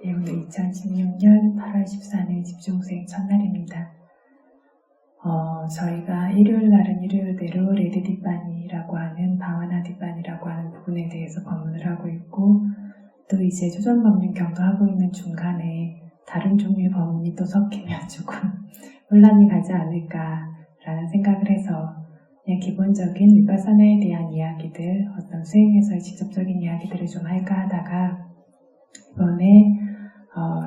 예, 오늘 2016년 8월 14일 집중수행 첫날입니다. 저희가 일요일날은 일요일대로 레드 뒷반이라고 하는 방하나 뒷반이라고 하는 부분에 대해서 법문을 하고 있고, 또 이제 조전법륜경도 하고 있는 중간에 다른 종류의 법문이 또 섞이면 조금 혼란이 가지 않을까라는 생각을 해서 그냥 기본적인 위파사나에 대한 이야기들, 어떤 수행에서의 직접적인 이야기들을 좀 할까 하다가 이번에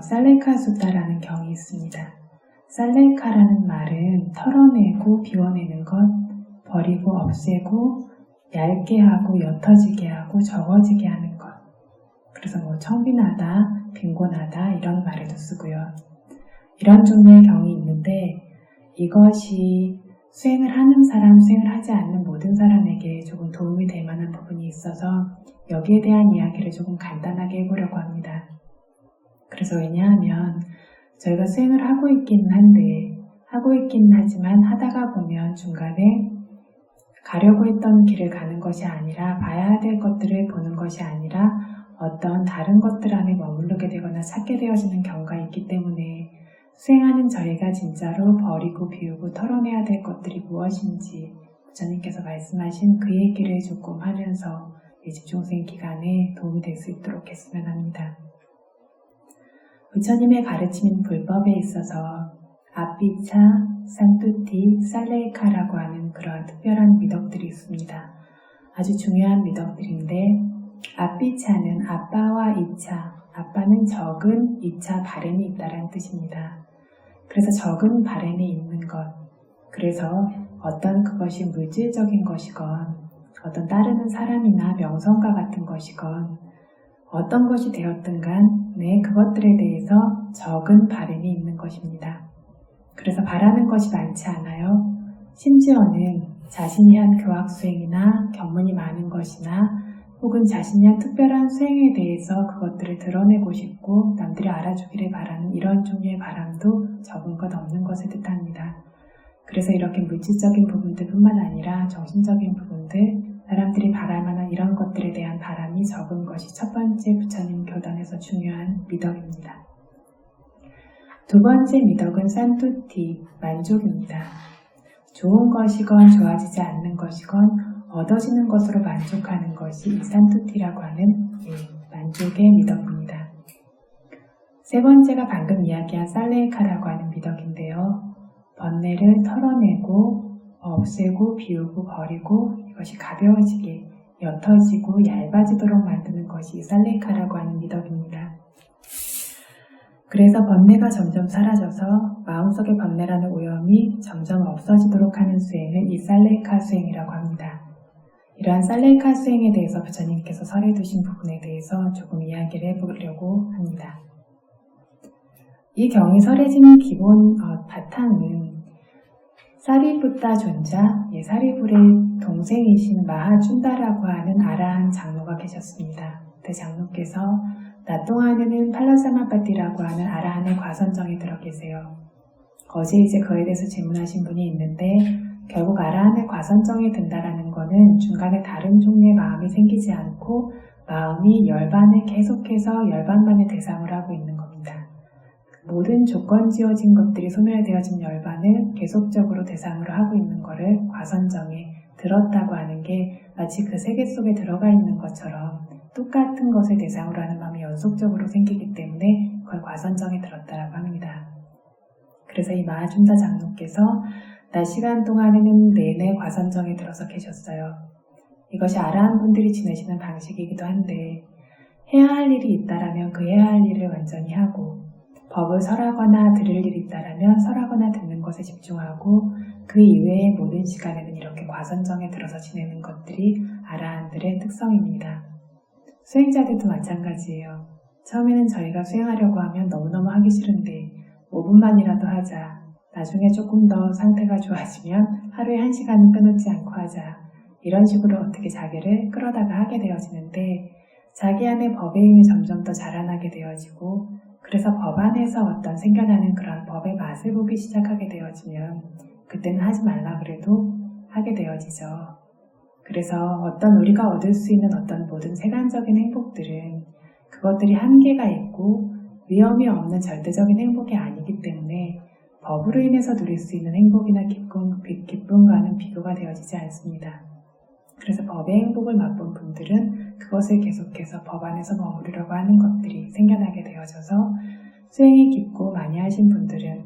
살레카 수타라는 경이 있습니다. 살레카라는 말은 털어내고 비워내는 것, 버리고 없애고 얇게 하고 옅어지게 하고 적어지게 하는 것. 그래서 청빈하다, 빈곤하다 이런 말에도 쓰고요. 이런 종류의 경이 있는데 이것이 수행을 하는 사람, 수행을 하지 않는 모든 사람에게 조금 도움이 될 만한 부분이 있어서 여기에 대한 이야기를 조금 간단하게 해보려고 합니다. 그래서 왜냐하면 저희가 수행을 하고 있기는 한데, 하고 있기는 하지만 하다가 보면 중간에 가려고 했던 길을 가는 것이 아니라 봐야 될 것들을 보는 것이 아니라 어떤 다른 것들 안에 머무르게 되거나 찾게 되어지는 경우가 있기 때문에 수행하는 저희가 진짜로 버리고 비우고 털어내야 될 것들이 무엇인지 부처님께서 말씀하신 그 얘기를 조금 하면서 이 집중수행 기간에 도움이 될 수 있도록 했으면 합니다. 부처님의 가르침인 불법에 있어서 아피차, 산투티, 살레이카라고 하는 그러한 특별한 미덕들이 있습니다. 아주 중요한 미덕들인데 아피차는 아빠와 이차, 아빠는 적은, 이차 바램이 있다라는 뜻입니다. 그래서 적은 바램이 있는 것, 그래서 어떤 그것이 물질적인 것이건 어떤 따르는 사람이나 명성과 같은 것이건 어떤 것이 되었든 간 그것들에 대해서 적은 바램이 있는 것입니다. 그래서 바라는 것이 많지 않아요. 심지어는 자신이 한 교학 수행이나 견문이 많은 것이나 혹은 자신이 한 특별한 수행에 대해서 그것들을 드러내고 싶고 남들이 알아주기를 바라는 이런 종류의 바람도 적은 것 없는 것을 뜻합니다. 그래서 이렇게 물질적인 부분들뿐만 아니라 정신적인 부분들, 사람들이 바랄 만한 이런 것들에 대한 바람이 적은 것이 첫 번째 부처님 교단에서 중요한 미덕입니다. 두 번째 미덕은 산투티, 만족입니다. 좋은 것이건 좋아지지 않는 것이건 얻어지는 것으로 만족하는 것이 이 산투티라고 하는 만족의 미덕입니다. 세 번째가 방금 이야기한 살레이카라고 하는 미덕인데요. 번뇌를 털어내고 없애고 비우고 버리고 이것이 가벼워지게 옅어지고 얇아지도록 만드는 것이 살레이카라고 하는 미덕입니다. 그래서 번뇌가 점점 사라져서 마음속의 번뇌라는 오염이 점점 없어지도록 하는 수행을 이 살레이카 수행이라고 합니다. 이러한 살레이카 수행에 대해서 부처님께서 설해 두신 부분에 대해서 조금 이야기를 해보려고 합니다. 이 경이 설해진 기본 바탕은 사리부타 존자, 사리불의 동생이신 마하준다라고 하는 아라한 장로가 계셨습니다. 그 장로께서 나똥하느는 팔라사마파티라고 하는 아라한의 과선정에 들어 계세요. 어제 이제 그에 대해서 질문하신 분이 있는데 결국 아라한의 과선정에 든다라는 것은 중간에 다른 종류의 마음이 생기지 않고 마음이 열반을 계속해서 열반만의 대상으로 하고 있는 겁니다. 모든 조건 지어진 것들이 소멸되어진 열반을 계속적으로 대상으로 하고 있는 것을 과선정에 들었다고 하는 게 마치 그 세계 속에 들어가 있는 것처럼 똑같은 것을 대상으로 하는 마음이 연속적으로 생기기 때문에 그걸 과선정에 들었다라고 합니다. 그래서 이 마하준다 장로께서 낮 시간 동안에는 내내 과선정에 들어서 계셨어요. 이것이 아라한 분들이 지내시는 방식이기도 한데 해야 할 일이 있다라면 그 해야 할 일을 완전히 하고 법을 설하거나 들을 일이 있다라면 설하거나 듣는 것에 집중하고 그 이외의 모든 시간에는 이렇게 과선정에 들어서 지내는 것들이 아라한들의 특성입니다. 수행자들도 마찬가지예요. 처음에는 저희가 수행하려고 하면 너무너무 하기 싫은데 5분만이라도 하자. 나중에 조금 더 상태가 좋아지면 하루에 1시간은 끊지 않고 하자. 이런 식으로 어떻게 자기를 끌어다가 하게 되어지는데 자기 안에 법의 힘이 점점 더 자라나게 되어지고 그래서 법 안에서 어떤 생겨나는 그런 법의 맛을 보기 시작하게 되어지면 그때는 하지 말라 그래도 하게 되어지죠. 그래서 어떤 우리가 얻을 수 있는 어떤 모든 세간적인 행복들은 그것들이 한계가 있고 위험이 없는 절대적인 행복이 아니기 때문에 법으로 인해서 누릴 수 있는 행복이나 기쁨과는 비교가 되어지지 않습니다. 그래서 법의 행복을 맛본 분들은 그것을 계속해서 법 안에서 머무르려고 하는 것들이 생겨나게 되어져서 수행이 깊고 많이 하신 분들은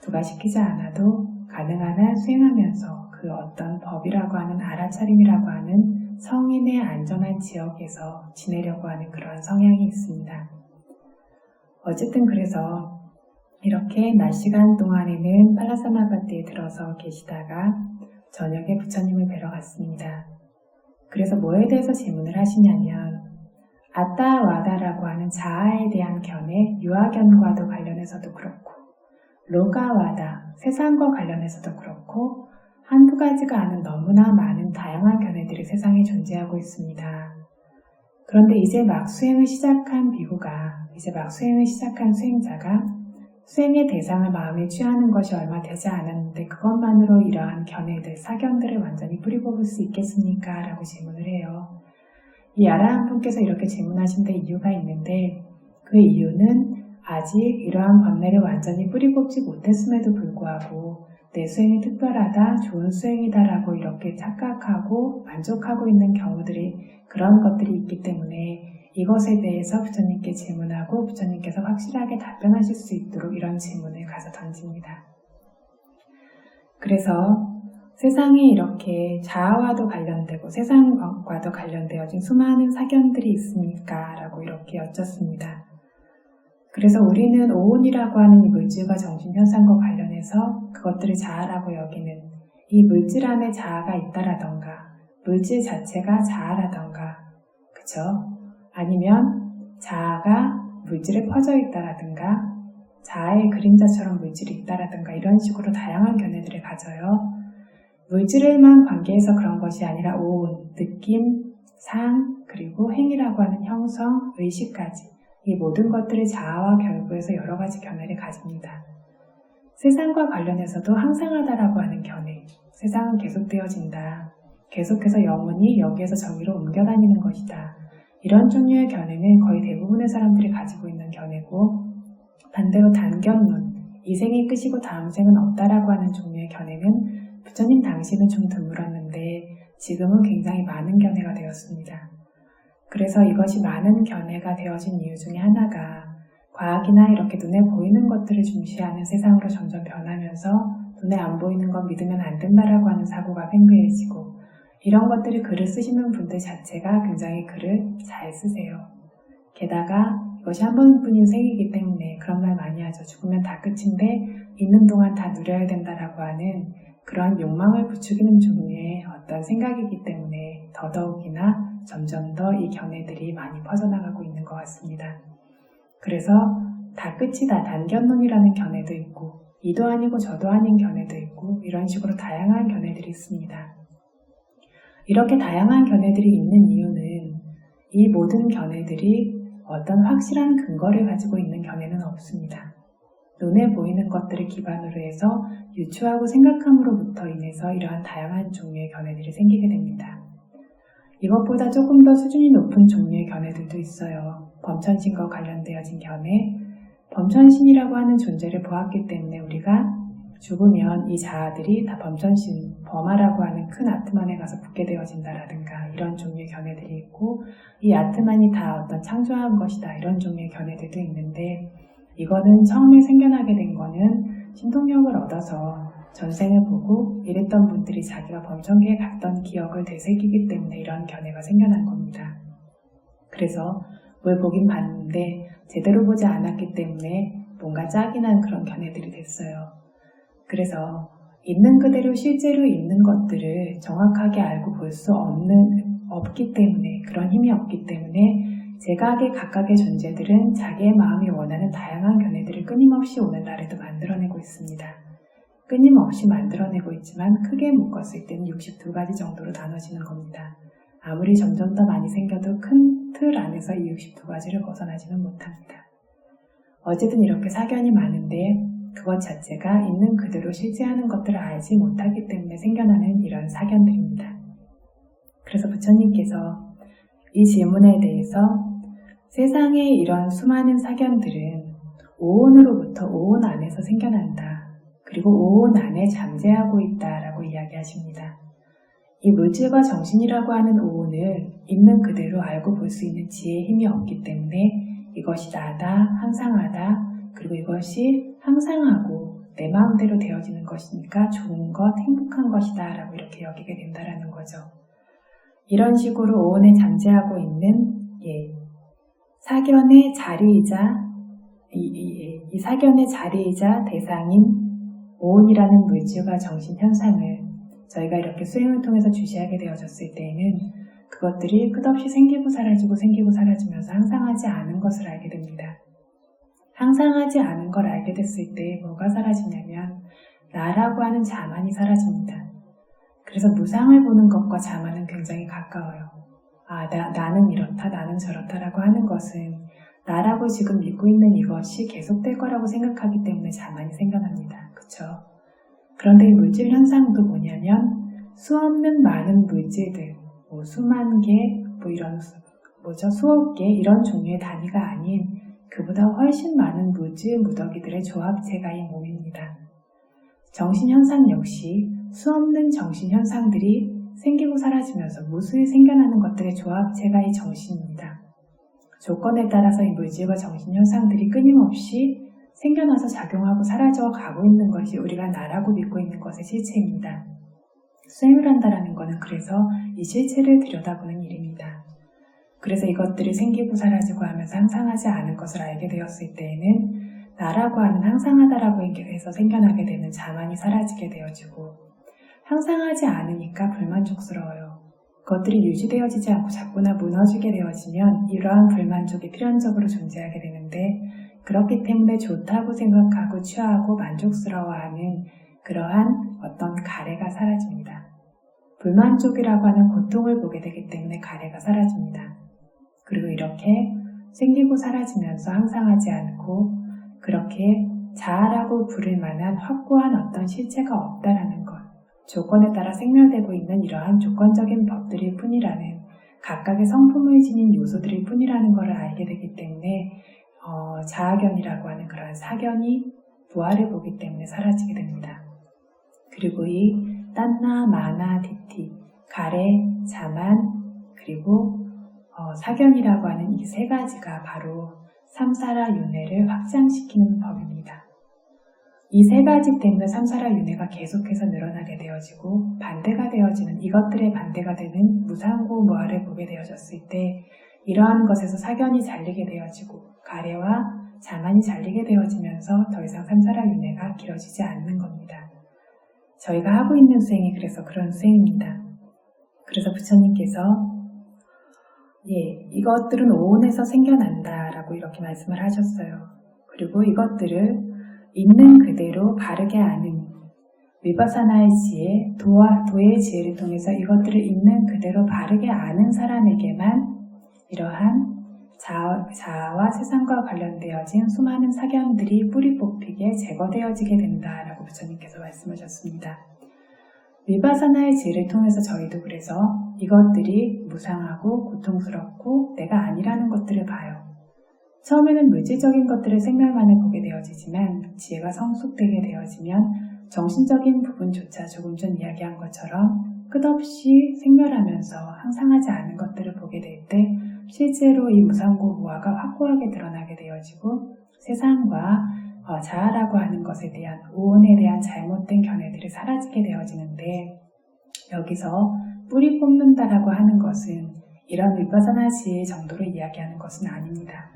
누가 시키지 않아도 가능한 한 수행하면서 그 어떤 법이라고 하는 알아차림이라고 하는 성인의 안전한 지역에서 지내려고 하는 그러한 성향이 있습니다. 어쨌든 그래서 이렇게 낮 시간 동안에는 팔라사마바티에 들어서 계시다가 저녁에 부처님을 뵈러 갔습니다. 그래서 뭐에 대해서 질문을 하시냐면 아따와다라고 하는 자아에 대한 견해, 유아견과도 관련해서도 그렇고 로가와다, 세상과 관련해서도 그렇고 한두 가지가 아닌 너무나 많은 다양한 견해들이 세상에 존재하고 있습니다. 그런데 이제 막 수행을 시작한 비구가, 이제 막 수행을 시작한 수행자가 수행의 대상을 마음에 취하는 것이 얼마 되지 않았는데 그것만으로 이러한 견해들, 사견들을 완전히 뿌리뽑을 수 있겠습니까? 라고 질문을 해요. 이 아라한 분께서 이렇게 질문하신 데 이유가 있는데 그 이유는 아직 이러한 번뇌를 완전히 뿌리뽑지 못했음에도 불구하고 내 수행이 특별하다, 좋은 수행이다라고 이렇게 착각하고 만족하고 있는 경우들이 그런 것들이 있기 때문에 이것에 대해서 부처님께 질문하고 부처님께서 확실하게 답변하실 수 있도록 이런 질문을 가서 던집니다. 그래서 세상에 이렇게 자아와도 관련되고 세상과도 관련되어진 수많은 사견들이 있습니까? 라고 이렇게 여쭙습니다. 그래서 우리는 오온이라고 하는 이 물질과 정신현상과 관련해서 그것들을 자아라고 여기는 이 물질 안에 자아가 있다라던가 물질 자체가 자아라던가 그쵸? 아니면 자아가 물질에 퍼져 있다라든가 자아의 그림자처럼 물질이 있다라든가 이런 식으로 다양한 견해들을 가져요. 물질을만 관계해서 그런 것이 아니라 오온, 느낌, 상, 그리고 행위라고 하는 형성, 의식까지 이 모든 것들을 자아와 결부해서 여러 가지 견해를 가집니다. 세상과 관련해서도 항상하다라고 하는 견해, 세상은 계속되어진다. 계속해서 영혼이 여기에서 저기로 옮겨다니는 것이다. 이런 종류의 견해는 거의 대부분의 사람들이 가지고 있는 견해고 반대로 단견론, 이 생이 끝이고 다음 생은 없다라고 하는 종류의 견해는 부처님 당시는 좀 드물었는데 지금은 굉장히 많은 견해가 되었습니다. 그래서 이것이 많은 견해가 되어진 이유 중에 하나가 과학이나 이렇게 눈에 보이는 것들을 중시하는 세상으로 점점 변하면서 눈에 안 보이는 건 믿으면 안 된다라고 하는 사고가 팽배해지고 이런 것들을 글을 쓰시는 분들 자체가 굉장히 글을 잘 쓰세요. 게다가 이것이 한 번뿐인 생이기 때문에 그런 말 많이 하죠. 죽으면 다 끝인데 있는 동안 다 누려야 된다라고 하는 그런 욕망을 부추기는 종류의 어떤 생각이기 때문에 더더욱이나 점점 더 이 견해들이 많이 퍼져나가고 있는 것 같습니다. 그래서 다 끝이다, 단견론이라는 견해도 있고 이도 아니고 저도 아닌 견해도 있고 이런 식으로 다양한 견해들이 있습니다. 이렇게 다양한 견해들이 있는 이유는 이 모든 견해들이 어떤 확실한 근거를 가지고 있는 견해는 없습니다. 눈에 보이는 것들을 기반으로 해서 유추하고 생각함으로부터 인해서 이러한 다양한 종류의 견해들이 생기게 됩니다. 이것보다 조금 더 수준이 높은 종류의 견해들도 있어요. 범천신과 관련되어진 견해, 범천신이라고 하는 존재를 보았기 때문에 우리가 죽으면 이 자아들이 다 범천신, 범아라고 하는 큰 아트만에 가서 붙게 되어진다라든가 이런 종류의 견해들이 있고 이 아트만이 다 어떤 창조한 것이다 이런 종류의 견해들도 있는데 이거는 처음에 생겨나게 된 거는 신통력을 얻어서 전생을 보고 이랬던 분들이 자기가 범천계에 갔던 기억을 되새기기 때문에 이런 견해가 생겨난 겁니다. 그래서 뭘 보긴 봤는데 제대로 보지 않았기 때문에 뭔가 짝이 난 그런 견해들이 됐어요. 그래서 있는 그대로 실제로 있는 것들을 정확하게 알고 볼 수 없기 때문에 그런 힘이 없기 때문에 제각의 각각의 존재들은 자기의 마음이 원하는 다양한 견해들을 끊임없이 오늘날에도 만들어내고 있습니다. 끊임없이 만들어내고 있지만 크게 묶었을 때는 62가지 정도로 나눠지는 겁니다. 아무리 점점 더 많이 생겨도 큰 틀 안에서 이 62가지를 벗어나지는 못합니다. 어쨌든 이렇게 사견이 많은데 그것 자체가 있는 그대로 실제하는 것들을 알지 못하기 때문에 생겨나는 이런 사견들입니다. 그래서 부처님께서 이 질문에 대해서 세상의 이런 수많은 사견들은 오온으로부터 오온 안에서 생겨난다. 그리고 오온 안에 잠재하고 있다라고 이야기하십니다. 이 물질과 정신이라고 하는 오온을 있는 그대로 알고 볼 수 있는 지혜의 힘이 없기 때문에 이것이 나다, 항상하다, 그리고 이것이 항상하고 내 마음대로 되어지는 것이니까 좋은 것, 행복한 것이다 라고 이렇게 여기게 된다라는 거죠. 이런 식으로 오온에 잠재하고 있는 사견의 자리이자 이 사견의 자리이자 대상인 오온이라는 물질과 정신 현상을 저희가 이렇게 수행을 통해서 주시하게 되어졌을 때에는 그것들이 끝없이 생기고 사라지면서 항상하지 않은 것을 알게 됩니다. 항상하지 않은 걸 알게 됐을 때 뭐가 사라지냐면 나라고 하는 자만이 사라집니다. 그래서 무상을 보는 것과 자만은 굉장히 가까워요. 나는 이렇다, 나는 저렇다라고 하는 것은 나라고 지금 믿고 있는 이것이 계속될 거라고 생각하기 때문에 자만이 생겨납니다. 그렇죠? 그런데 이 물질 현상도 뭐냐면 수없는 많은 물질들, 수만 개, 수억 개 이런 종류의 단위가 아닌 그보다 훨씬 많은 물질 무더기들의 조합체가 이 몸입니다. 정신현상 역시 수없는 정신현상들이 생기고 사라지면서 무수히 생겨나는 것들의 조합체가 이 정신입니다. 조건에 따라서 이 물질과 정신현상들이 끊임없이 생겨나서 작용하고 사라져 가고 있는 것이 우리가 나라고 믿고 있는 것의 실체입니다. 수행을 한다라는 것은 그래서 이 실체를 들여다보는 일입니다. 그래서 이것들이 생기고 사라지고 하면서 항상하지 않은 것을 알게 되었을 때에는 나라고 하는 항상하다라고 해서 생겨나게 되는 자만이 사라지게 되어지고 항상하지 않으니까 불만족스러워요. 그것들이 유지되어지지 않고 자꾸나 무너지게 되어지면 이러한 불만족이 필연적으로 존재하게 되는데 그렇기 때문에 좋다고 생각하고 취하고 만족스러워하는 그러한 어떤 가래가 사라집니다. 불만족이라고 하는 고통을 보게 되기 때문에 가래가 사라집니다. 그리고 이렇게 생기고 사라지면서 항상하지 않고 그렇게 자아라고 부를 만한 확고한 어떤 실체가 없다라는 것, 조건에 따라 생멸되고 있는 이러한 조건적인 법들일 뿐이라는 각각의 성품을 지닌 요소들일 뿐이라는 것을 알게 되기 때문에 자아견이라고 하는 그러한 사견이 부활을 보기 때문에 사라지게 됩니다. 그리고 이 딴나, 마나, 디티, 가래, 자만, 그리고 사견이라고 하는 이 세 가지가 바로 삼사라 윤회를 확장시키는 법입니다. 이 세 가지 때문에 삼사라 윤회가 계속해서 늘어나게 되어지고 반대가 되어지는 이것들의 반대가 되는 무상고 무아를 보게 되어졌을 때 이러한 것에서 사견이 잘리게 되어지고 가래와 자만이 잘리게 되어지면서 더 이상 삼사라 윤회가 길어지지 않는 겁니다. 저희가 하고 있는 수행이 그래서 그런 수행입니다. 그래서 부처님께서 이것들은 오온에서 생겨난다라고 이렇게 말씀을 하셨어요. 그리고 이것들을 있는 그대로 바르게 아는 위파사나의 지혜, 도의 지혜를 통해서 이것들을 있는 그대로 바르게 아는 사람에게만 이러한 자아와 세상과 관련되어진 수많은 사견들이 뿌리 뽑히게 제거되어지게 된다라고 부처님께서 말씀하셨습니다. 위파사나의 지혜를 통해서 저희도 그래서 이것들이 무상하고 고통스럽고 내가 아니라는 것들을 봐요. 처음에는 물질적인 것들의 생멸만을 보게 되어지지만 지혜가 성숙되게 되어지면 정신적인 부분조차 조금 전 이야기한 것처럼 끝없이 생멸하면서 항상하지 않은 것들을 보게 될 때 실제로 이 무상고 무아가 확고하게 드러나게 되어지고 세상과 자아라고 하는 것에 대한 오온에 대한 잘못된 견해들이 사라지게 되어지는데 여기서 뿌리 뽑는다라고 하는 것은 이런 위파사나 지혜 정도로 이야기하는 것은 아닙니다.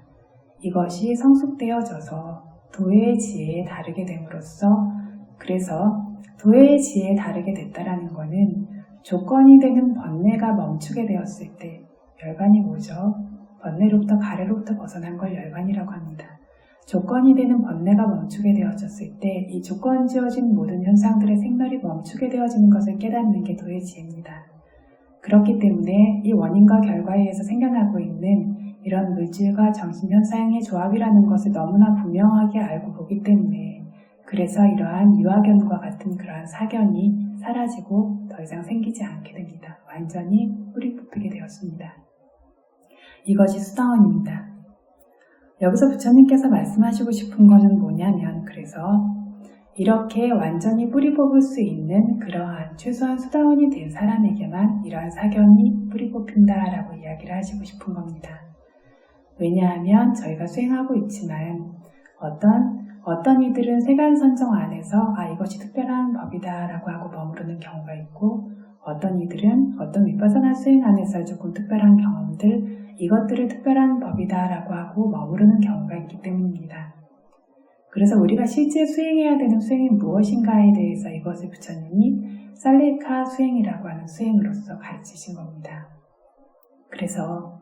이것이 성숙되어져서 도의 지혜에 다르게 됨으로써 그래서 도의 지혜에 다르게 됐다라는 것은 조건이 되는 번뇌가 멈추게 되었을 때 열반이 뭐죠? 번뇌로부터 가래로부터 벗어난 걸 열반이라고 합니다. 조건이 되는 번뇌가 멈추게 되어졌을 때 이 조건 지어진 모든 현상들의 생멸이 멈추게 되어지는 것을 깨닫는 게 도의 지혜입니다. 그렇기 때문에 이 원인과 결과에 의해서 생겨나고 있는 이런 물질과 정신현상의 조합이라는 것을 너무나 분명하게 알고 보기 때문에 그래서 이러한 유아견과 같은 그러한 사견이 사라지고 더 이상 생기지 않게 됩니다. 완전히 뿌리 뽑히게 되었습니다. 이것이 수다원입니다. 여기서 부처님께서 말씀하시고 싶은 것은 뭐냐면, 그래서 이렇게 완전히 뿌리 뽑을 수 있는 그러한 최소한 수다원이 된 사람에게만 이러한 사견이 뿌리 뽑힌다라고 이야기를 하시고 싶은 겁니다. 왜냐하면 저희가 수행하고 있지만 어떤 이들은 세간선정 안에서 이것이 특별한 법이다라고 하고 머무르는 경우가 있고, 어떤 이들은 어떤 위파사나 수행 안에서 조금 특별한 경험들, 이것들을 특별한 법이다라고 하고 머무르는 경우가 있기 때문입니다. 그래서 우리가 실제 수행해야 되는 수행이 무엇인가에 대해서 이것을 부처님이 살레카 수행이라고 하는 수행으로서 가르치신 겁니다. 그래서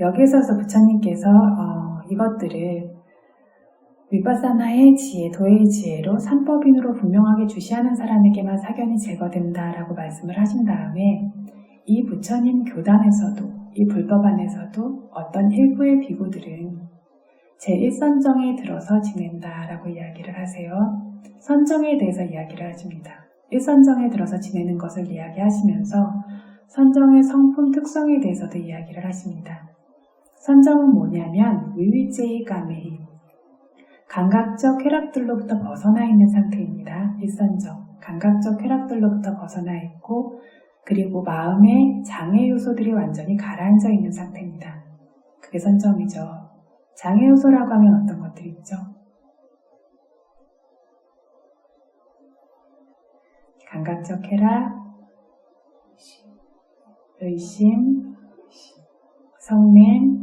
여기에서 부처님께서 이것들을 위파사나의 지혜, 도의 지혜로 삼법인으로 분명하게 주시하는 사람에게만 사견이 제거된다라고 말씀을 하신 다음에, 이 부처님 교단에서도, 이 불법 안에서도 어떤 일부의 비구들은 제1선정에 들어서 지낸다라고 이야기를 하세요. 선정에 대해서 이야기를 하십니다. 1선정에 들어서 지내는 것을 이야기하시면서 선정의 성품 특성에 대해서도 이야기를 하십니다. 선정은 뭐냐면 위위제이 까메히, 감각적 쾌락들로부터 벗어나 있는 상태입니다. 1선정, 감각적 쾌락들로부터 벗어나 있고, 그리고 마음의 장애 요소들이 완전히 가라앉아 있는 상태입니다. 그게 선정이죠. 장애 요소라고 하면 어떤 것들이 있죠? 감각적 쾌락, 의심, 성냄,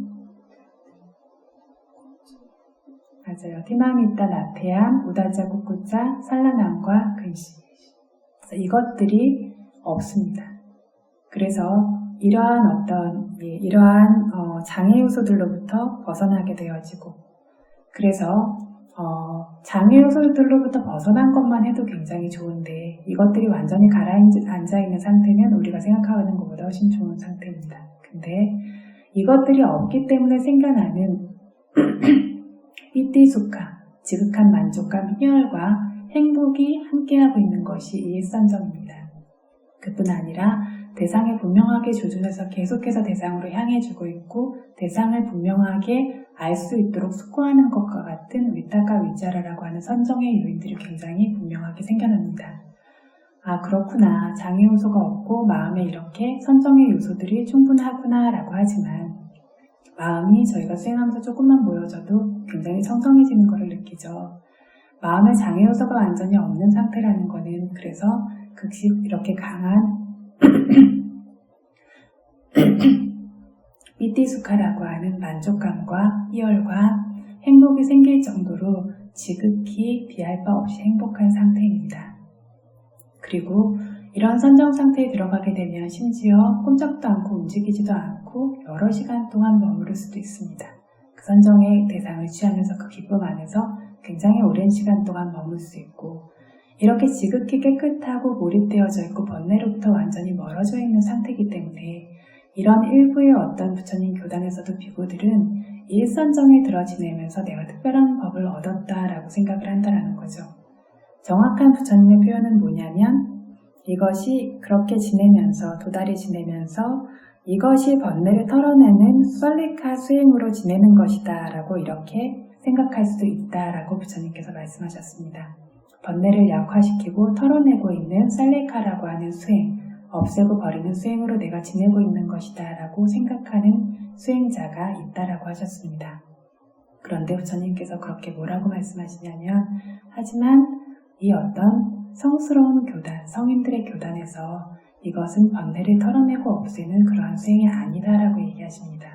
맞아요. 티마미타, 나태함, 우다자, 꾸꾸자, 산란함과 근심. 그래서 이것들이 없습니다. 그래서 이러한 장애 요소들로부터 벗어나게 되어지고, 그래서 장애 요소들로부터 벗어난 것만 해도 굉장히 좋은데, 이것들이 완전히 가라앉아 있는 상태는 우리가 생각하는 것보다 훨씬 좋은 상태입니다. 근데 이것들이 없기 때문에 생겨나는 삐띠수카, 지극한 만족감, 희열과 행복이 함께하고 있는 것이 일선정입니다. 그뿐 아니라 대상에 분명하게 조준해서 계속해서 대상으로 향해주고 있고, 대상을 분명하게 알 수 있도록 숙고하는 것과 같은 위타카 위자라라고 하는 선정의 요인들이 굉장히 분명하게 생겨납니다. 그렇구나. 장애 요소가 없고 마음에 이렇게 선정의 요소들이 충분하구나 라고 하지만, 마음이 저희가 수행하면서 조금만 모여져도 굉장히 청정해지는 것을 느끼죠. 마음의 장애 요소가 완전히 없는 상태라는 것은, 그래서 극식 이렇게 강한 삐띠수카라고 하는 만족감과 희열과 행복이 생길 정도로 지극히 비할 바 없이 행복한 상태입니다. 그리고 이런 선정 상태에 들어가게 되면 심지어 꼼짝도 않고 움직이지도 않고 여러 시간 동안 머무를 수도 있습니다. 그 선정의 대상을 취하면서 그 기쁨 안에서 굉장히 오랜 시간 동안 머물 수 있고, 이렇게 지극히 깨끗하고 몰입되어져 있고 번뇌로부터 완전히 멀어져 있는 상태이기 때문에, 이런 일부의 어떤 부처님 교단에서도 비구들은 일선정에 들어 지내면서 내가 특별한 법을 얻었다라고 생각을 한다는 거죠. 정확한 부처님의 표현은 뭐냐면, 이것이 그렇게 지내면서, 도달이 지내면서 이것이 번뇌를 털어내는 살레카 수행으로 지내는 것이다 라고 이렇게 생각할 수도 있다 라고 부처님께서 말씀하셨습니다. 번뇌를 약화시키고 털어내고 있는 살레카라고 하는 수행, 없애고 버리는 수행으로 내가 지내고 있는 것이다 라고 생각하는 수행자가 있다라고 하셨습니다. 그런데 부처님께서 그렇게 뭐라고 말씀하시냐면, 하지만 이 어떤 성스러운 교단, 성인들의 교단에서 이것은 번뇌를 털어내고 없애는 그러한 수행이 아니다라고 얘기하십니다.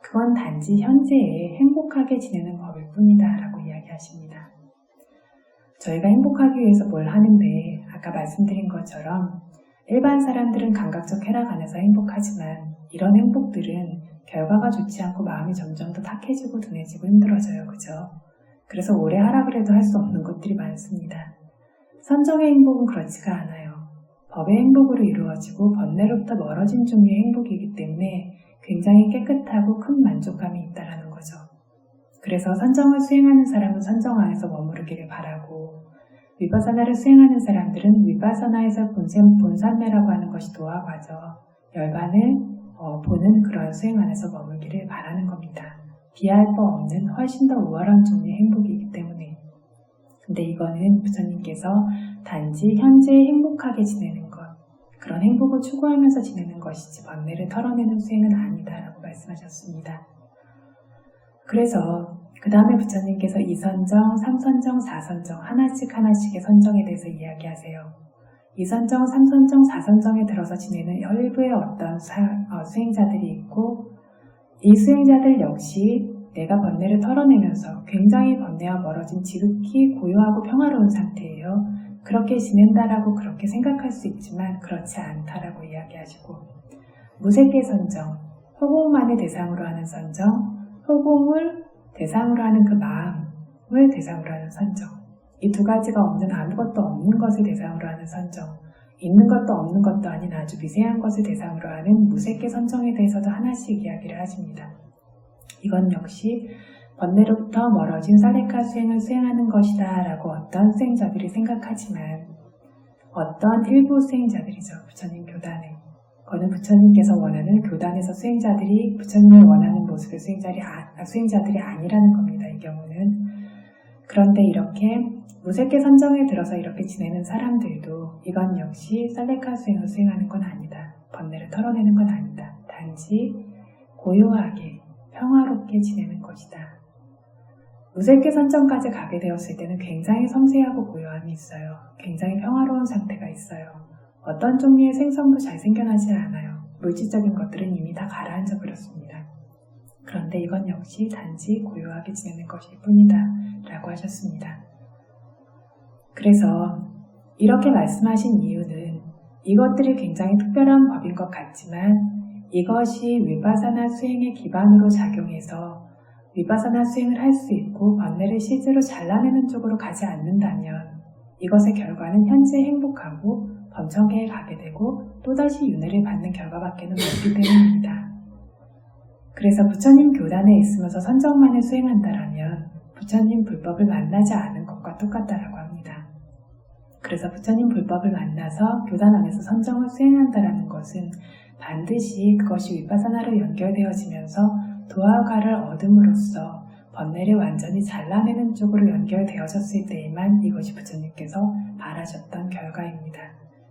그건 단지 현재에 행복하게 지내는 법일 뿐이다라고 이야기하십니다. 저희가 행복하기 위해서 뭘 하는데, 아까 말씀드린 것처럼 일반 사람들은 감각적 쾌락 안에서 행복하지만, 이런 행복들은 결과가 좋지 않고 마음이 점점 더 탁해지고 둔해지고 힘들어져요. 그죠? 그래서 오래 하라 그래도 할 수 없는 것들이 많습니다. 선정의 행복은 그렇지가 않아요. 법의 행복으로 이루어지고 번뇌로부터 멀어진 종류의 행복이기 때문에 굉장히 깨끗하고 큰 만족감이 있다는 거죠. 그래서 선정을 수행하는 사람은 선정 안에서 머무르기를 바라고, 위파사나를 수행하는 사람들은 위파사나에서 본산매라고 하는 것이 도화과죠. 열반을 보는 그런 수행 안에서 머물기를 바라는 겁니다. 비할 바 없는 훨씬 더 우월한 종류의 행복이기 때문에. 근데 이거는 부처님께서 단지 현재 행복하게 지내는 것, 그런 행복을 추구하면서 지내는 것이지 번뇌를 털어내는 수행은 아니다라고 말씀하셨습니다. 그래서 그 다음에 부처님께서 2선정, 3선정, 4선정 하나씩의 선정에 대해서 이야기하세요. 2선정, 3선정, 4선정에 들어서 지내는 일부의 어떤 수행자들이 있고 이 수행자들 역시 내가 번뇌를 털어내면서 굉장히 번뇌와 멀어진 지극히 고요하고 평화로운 상태예요. 그렇게 지낸다라고 그렇게 생각할 수 있지만 그렇지 않다라고 이야기하시고 무색계 선정, 호공만을 대상으로 하는 선정, 호공을 대상으로 하는 그 마음을 대상으로 하는 선정, 이 두 가지가 없는 아무것도 없는 것을 대상으로 하는 선정, 있는 것도 없는 것도 아닌 아주 미세한 것을 대상으로 하는 무색계 선정에 대해서도 하나씩 이야기를 하십니다. 이건 역시 번뇌로부터 멀어진 사레카 수행을 수행하는 것이다 라고 어떤 수행자들이 생각하지만 어떤 일부 수행자들이죠. 부처님 교단에. 그거는 부처님께서 원하는 교단에서 수행자들이 부처님이 원하는 모습의 수행자들이 아니라는 겁니다. 이 경우는. 그런데 이렇게 무색계 선정에 들어서 이렇게 지내는 사람들도 이건 역시 살레카 수행을 수행하는 건 아니다. 번뇌를 털어내는 건 아니다. 단지 고요하게 평화롭게 지내는 것이다. 무색계 선정까지 가게 되었을 때는 굉장히 섬세하고 고요함이 있어요. 굉장히 평화로운 상태가 있어요. 어떤 종류의 생성도 잘 생겨나지 않아요. 물질적인 것들은 이미 다 가라앉아 버렸습니다. 그런데 이건 역시 단지 고요하게 지내는 것일 뿐이다 라고 하셨습니다. 그래서 이렇게 말씀하신 이유는 이것들이 굉장히 특별한 법인 것 같지만 이것이 위파사나 수행의 기반으로 작용해서 위파사나 수행을 할 수 있고 번뇌를 실제로 잘라내는 쪽으로 가지 않는다면 이것의 결과는 현재 행복하고 범청계에 가게 되고 또다시 윤회를 받는 결과밖에는 없기 때문입니다. 그래서 부처님 교단에 있으면서 선정만을 수행한다라면 부처님 불법을 만나지 않은 것과 똑같다라고 합니다. 그래서 부처님 불법을 만나서 교단 안에서 선정을 수행한다라는 것은 반드시 그것이 위파사나로 연결되어지면서 도화가를 얻음으로써 번뇌를 완전히 잘라내는 쪽으로 연결되어졌을 때에만 이것이 부처님께서 바라셨던 결과입니다.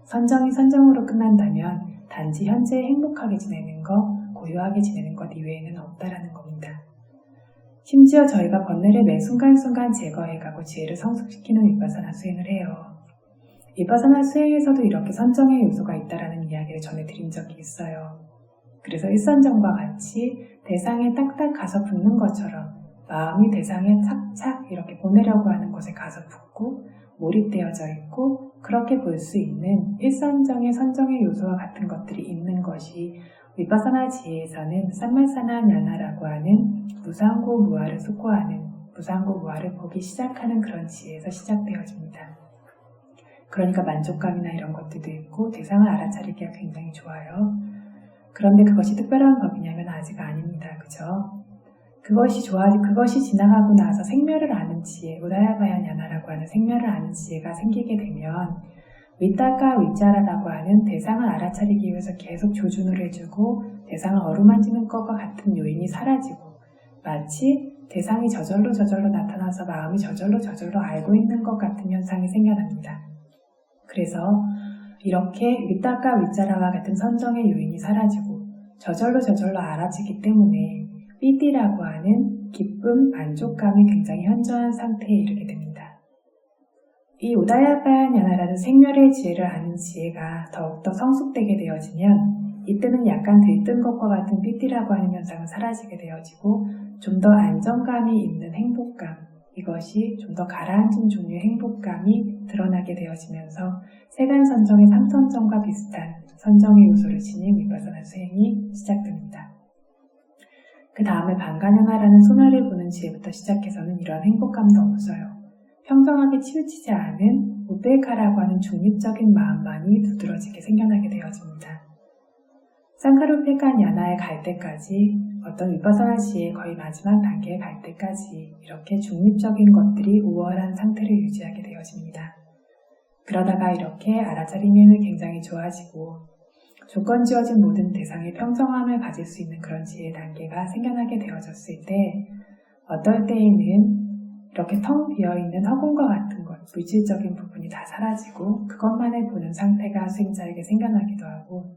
선정이 선정으로 끝난다면 단지 현재 행복하게 지내는 것, 고요하게 지내는 것 이외에는 없다라는 겁니다. 심지어 저희가 번뇌를 매 순간순간 제거해가고 지혜를 성숙시키는 위파사나 수행을 해요. 위파사나 수행에서도 이렇게 선정의 요소가 있다라는 이야기를 전해드린 적이 있어요. 그래서 일선정과 같이 대상에 딱딱 가서 붙는 것처럼 마음이 대상에 착착 이렇게 보내려고 하는 곳에 가서 붙고 몰입되어져 있고 그렇게 볼 수 있는 일선정의 선정의 요소와 같은 것들이 있는 것이 위파사나 지혜에서는 삼말사나 냐나라고 하는 무상고 무아를 숙고하는 무상고 무아를 보기 시작하는 그런 지혜에서 시작되어집니다. 그러니까 만족감이나 이런 것들도 있고 대상을 알아차리기가 굉장히 좋아요. 그런데 그것이 특별한 법이냐면 아직 아닙니다. 그죠? 그것이 지나가고 나서 생멸을 아는 지혜, 우다야바야냐나라고 하는 생멸을 아는 지혜가 생기게 되면 위따까 위짜라라고 하는 대상을 알아차리기 위해서 계속 조준을 해주고 대상을 어루만지는 것과 같은 요인이 사라지고 마치 대상이 저절로 나타나서 마음이 저절로 알고 있는 것 같은 현상이 생겨납니다. 그래서 이렇게 위따까 위짜라와 같은 선정의 요인이 사라지고 저절로 알아지기 때문에 삐띠라고 하는 기쁨, 만족감이 굉장히 현저한 상태에 이르게 됩니다. 이 우다야바야냐나라는 생멸의 지혜를 아는 지혜가 더욱더 성숙되게 되어지면 이때는 약간 들뜬 것과 같은 삐띠라고 하는 현상은 사라지게 되어지고 좀 더 안정감이 있는 행복감, 이것이 좀 더 가라앉은 종류의 행복감이 드러나게 되어지면서 세간선정의 3선정과 비슷한 선정의 요소를 지닌 위파사나 수행이 시작됩니다. 그 다음에 반가냐나라는 소멸을 보는 지혜부터 시작해서는 이러한 행복감도 없어요. 평정하게 치우치지 않은 우베카라고 하는 중립적인 마음만이 두드러지게 생겨나게 되어집니다. 상카루페카냐나에 갈 때까지 어떤 위파사나 지혜의 거의 마지막 단계에 갈 때까지 이렇게 중립적인 것들이 우월한 상태를 유지하게 되어집니다. 그러다가 이렇게 알아차림이 굉장히 좋아지고 조건 지어진 모든 대상의 평정함을 가질 수 있는 그런 지혜의 단계가 생겨나게 되어졌을 때 어떨 때에는 이렇게 텅 비어있는 허공과 같은 것, 물질적인 부분이 다 사라지고 그것만을 보는 상태가 수행자에게 생겨나기도 하고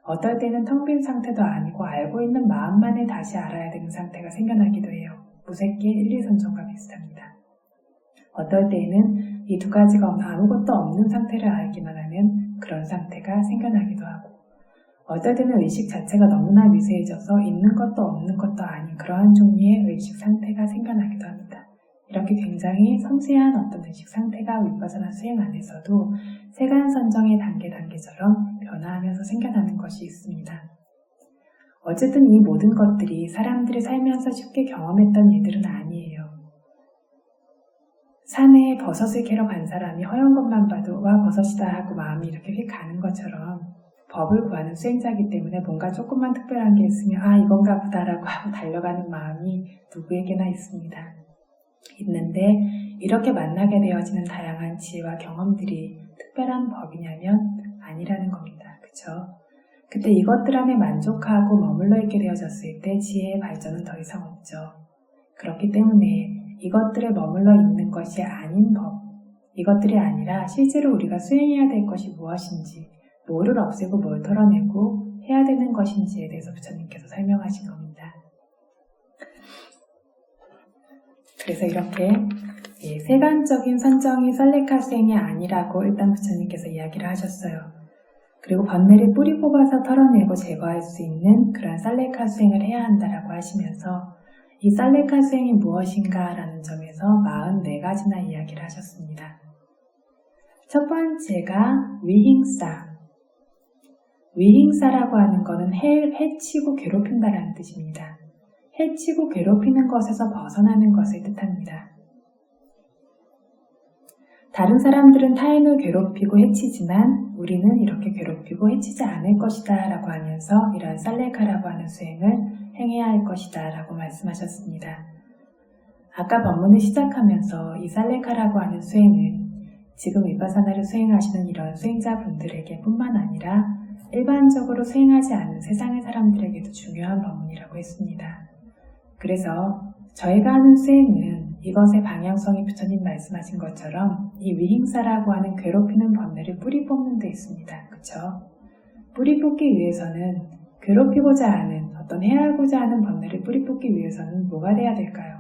어떨 때는 텅 빈 상태도 아니고 알고 있는 마음만을 다시 알아야 되는 상태가 생겨나기도 해요. 무색계 1, 2선정과 비슷합니다. 어떨 때에는 이 두 가지가 아무것도 없는 상태를 알기만 하는 그런 상태가 생겨나기도 하고 어떨 때는 의식 자체가 너무나 미세해져서 있는 것도 없는 것도 아닌 그러한 종류의 의식 상태가 생겨나기도 합니다. 이렇게 굉장히 섬세한 어떤 의식 상태가 위파사나 수행 안에서도 세간 선정의 단계처럼 변화하면서 생겨나는 것이 있습니다. 어쨌든 이 모든 것들이 사람들이 살면서 쉽게 경험했던 일들은 아니에요. 산에 버섯을 캐러 간 사람이 허연 것만 봐도 와 버섯이다 하고 마음이 이렇게 휙 가는 것처럼 법을 구하는 수행자이기 때문에 뭔가 조금만 특별한 게 있으면 아 이건가 보다라고 하고 달려가는 마음이 누구에게나 있습니다. 있는데 이렇게 만나게 되어지는 다양한 지혜와 경험들이 특별한 법이냐면 아니라는 겁니다. 그쵸? 그때 이것들 안에 만족하고 머물러 있게 되어졌을 때 지혜의 발전은 더 이상 없죠. 그렇기 때문에 이것들에 머물러 있는 것이 아닌 법, 이것들이 아니라 실제로 우리가 수행해야 될 것이 무엇인지, 뭐를 없애고 뭘 털어내고 해야 되는 것인지에 대해서 부처님께서 설명하신 겁니다. 그래서 이렇게 세간적인 선정이 쌀레카 수행이 아니라고 일단 부처님께서 이야기를 하셨어요. 그리고 번뇌를 뿌리 뽑아서 털어내고 제거할 수 있는 그런 쌀레카 수행을 해야 한다라고 하시면서 이 쌀레카 수행이 무엇인가 라는 점에서 44가지나 이야기를 하셨습니다. 첫 번째가 위행사. 위행사라고 하는 것은 해치고 괴롭힌다라는 뜻입니다. 해치고 괴롭히는 것에서 벗어나는 것을 뜻합니다. 다른 사람들은 타인을 괴롭히고 해치지만 우리는 이렇게 괴롭히고 해치지 않을 것이다 라고 하면서 이런 쌀레카라고 하는 수행을 행해야 할 것이다 라고 말씀하셨습니다. 아까 법문을 시작하면서 이 쌀레카라고 하는 수행은 지금 위파사나를 수행하시는 이런 수행자분들에게 뿐만 아니라 일반적으로 수행하지 않는 세상의 사람들에게도 중요한 법문이라고 했습니다. 그래서 저희가 하는 수행은 이것의 방향성이 부처님 말씀하신 것처럼 이 위행사라고 하는 괴롭히는 번뇌를 뿌리 뽑는 데 있습니다. 그쵸? 뿌리 뽑기 위해서는 괴롭히고자 하는 어떤 해하고자 하는 번뇌를 뿌리 뽑기 위해서는 뭐가 돼야 될까요?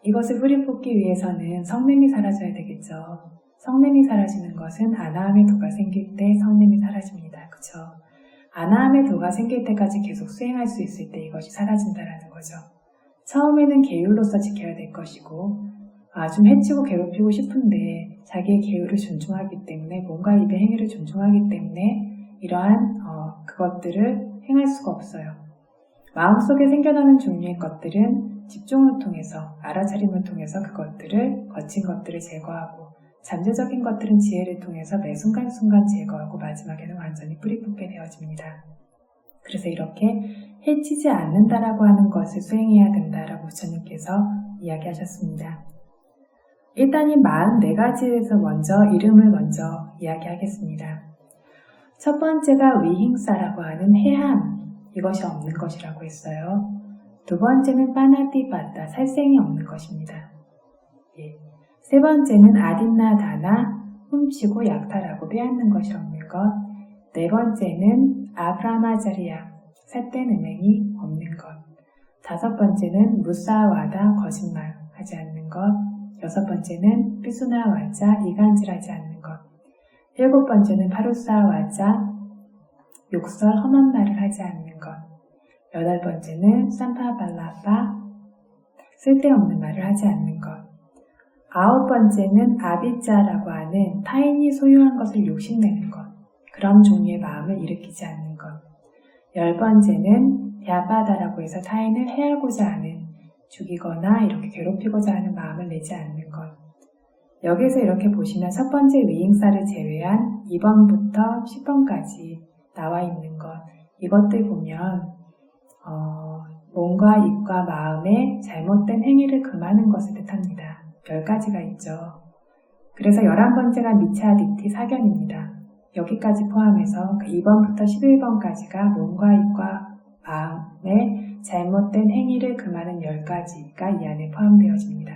이것을 뿌리 뽑기 위해서는 성냄이 사라져야 되겠죠. 성냄이 사라지는 것은 아나함의 도가 생길 때 성냄이 사라집니다. 그쵸? 아나함의 도가 생길 때까지 계속 수행할 수 있을 때 이것이 사라진다는 거죠. 처음에는 계율로서 지켜야 될 것이고 좀 해치고 괴롭히고 싶은데 자기의 계율을 존중하기 때문에 뭔가 입의 행위를 존중하기 때문에 이러한 그것들을 행할 수가 없어요. 마음속에 생겨나는 종류의 것들은 집중을 통해서 알아차림을 통해서 그것들을 거친 것들을 제거하고 잠재적인 것들은 지혜를 통해서 매 순간순간 제거하고 마지막에는 완전히 뿌리 뽑게 되어집니다. 그래서 이렇게 해치지 않는다라고 하는 것을 수행해야 된다라고 부처님께서 이야기하셨습니다. 일단 이 44가지에서 먼저 이름을 먼저 이야기하겠습니다. 첫 번째가 위행사라고 하는 해함, 이것이 없는 것이라고 했어요. 두 번째는 빠나띠바다, 살생이 없는 것입니다. 세 번째는 아딘나다나, 훔치고 약탈하고 빼앗는 것이 없는 것. 네 번째는 아브라마자리야, 삿된 음행이 없는 것. 다섯 번째는 무사와다, 거짓말하지 않는 것. 여섯 번째는 삐수나와자, 이간질하지 않는 것. 일곱 번째는 파루사와자, 욕설, 험한 말을 하지 않는 것. 여덟 번째는 삼파발라파, 쓸데없는 말을 하지 않는 것. 아홉 번째는 아비자라고 하는 타인이 소유한 것을 욕심내는 것. 그런 종류의 마음을 일으키지 않는 것. 열 번째는 야바다라고 해서 타인을 해하고자 하는, 죽이거나 이렇게 괴롭히고자 하는 마음을 내지 않는 것. 여기서 이렇게 보시면 첫 번째 위행사를 제외한 2번부터 10번까지 나와 있는 것. 이것들 보면 몸과 입과 마음의 잘못된 행위를 금하는 것을 뜻합니다. 10가지가 있죠. 그래서 11번째가 미차디티 사견입니다. 여기까지 포함해서 2번부터 11번까지가 몸과 입과 마음의 잘못된 행위를 금하는 10가지가 이 안에 포함되어집니다.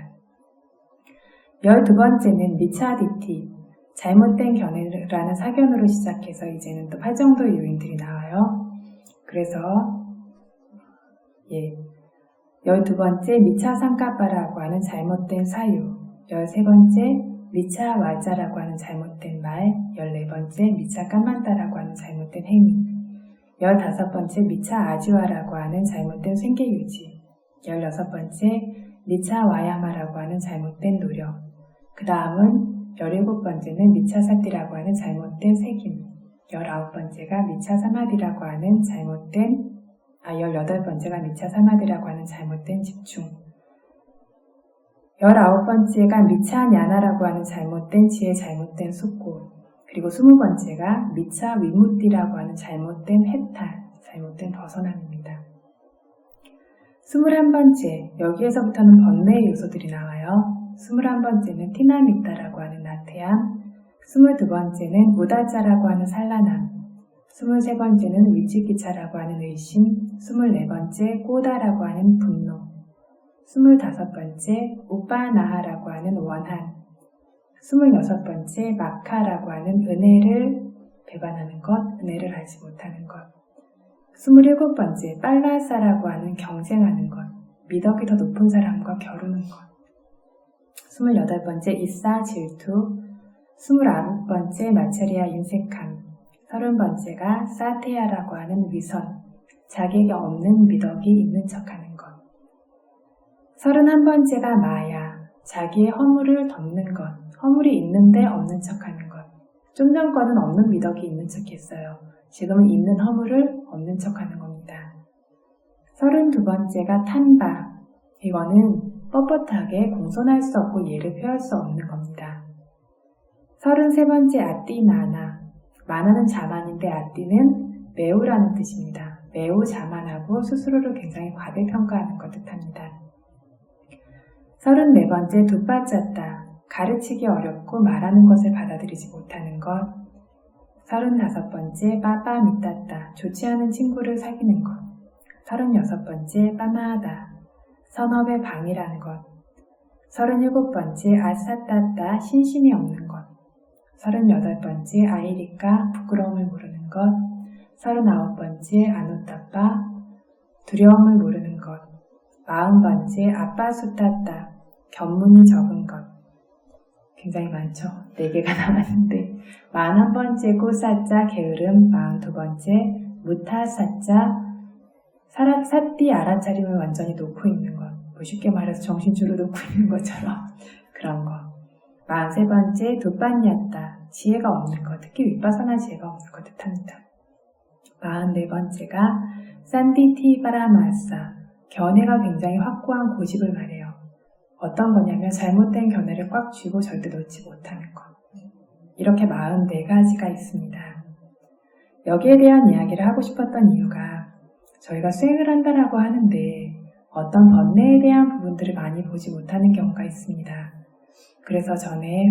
12번째는 미차디티, 잘못된 견해라는 사견으로 시작해서 이제는 또 8정도의 요인들이 나와요. 그래서 12번째 미차상카빠라고 하는 잘못된 사유, 13번째 미차와자라고 하는 잘못된 말, 14번째 미차까만다라고 하는 잘못된 행위, 15번째 미차아지와라고 하는 잘못된 생계유지, 16번째 미차와야마라고 하는 잘못된 노력, 그 다음은 17번째는 미차사띠라고 하는 잘못된 새김, 19번째가 미차사마디라고 하는 18번째가 미차사마디라고 하는 잘못된 집중, 19번째가 미차냐나라고 하는 잘못된 지혜, 잘못된 숙고, 그리고 20번째가 미차위무띠라고 하는 잘못된 해탈, 잘못된 벗어남입니다. 21번째, 여기에서부터는 번뇌의 요소들이 나와요. 21번째는 티나미타라고 하는 나태함, 22번째는 우다자라고 하는 산란함, 23번째는 위치기차라고 하는 의심, 24번째 꼬다라고 하는 분노, 25번째 우빠나하라고 하는 원한, 26번째 마카라고 하는 은혜를 배반하는 것, 은혜를 알지 못하는 것, 27번째 빨라사라고 하는 경쟁하는 것, 미덕이 더 높은 사람과 겨루는 것, 28번째 이사 질투, 29번째 마체리아 인색함, 30번째가 사테야라고 하는 위선, 자기에게 없는 미덕이 있는 척하는 것, 31번째가 마야, 자기의 허물을 덮는 것, 허물이 있는데 없는 척하는 것. 좀 전 거는 없는 미덕이 있는 척했어요. 지금은 있는 허물을 없는 척하는 겁니다. 32번째가 탄바, 이거는 뻣뻣하게 공손할 수 없고 예를 표할 수 없는 겁니다. 33번째 아띠나나, 마나는 자만인데 아띠는 매우라는 뜻입니다. 매우 자만하고 스스로를 굉장히 과대평가하는 것 뜻합니다. 34번째 두빠짰다, 가르치기 어렵고 말하는 것을 받아들이지 못하는 것. 35번째 빠빠미따따, 좋지 않은 친구를 사귀는 것. 36번째 빠마하다, 선업의 방이라는 것. 37번째 아사따따, 신심이 없는 것. 38번째 아이리까, 부끄러움을 모르는 것. 39번째 아누따빠, 두려움을 모르는 것. 40번째 아빠수따따, 견문이 적은 것. 굉장히 많죠? 4개가 나왔는데 41번째 꼬사자 게으름, 42번째 무타사자 사띠 알아차림을 완전히 놓고 있는 것. 뭐 쉽게 말해서 정신줄을 놓고 있는 것처럼 그런 거. 43번째 두빤니았다, 지혜가 없는 것, 특히 윗바사나 지혜가 없는 것 뜻합니다. 44번째가 산디티 바라마사, 견해가 굉장히 확고한 고집을 말해요. 어떤 거냐면 잘못된 견해를 꽉 쥐고 절대 놓지 못하는 것. 이렇게 44가지가 있습니다. 여기에 대한 이야기를 하고 싶었던 이유가 저희가 수행을 한다라고 하는데 어떤 번뇌에 대한 부분들을 많이 보지 못하는 경우가 있습니다. 그래서 전에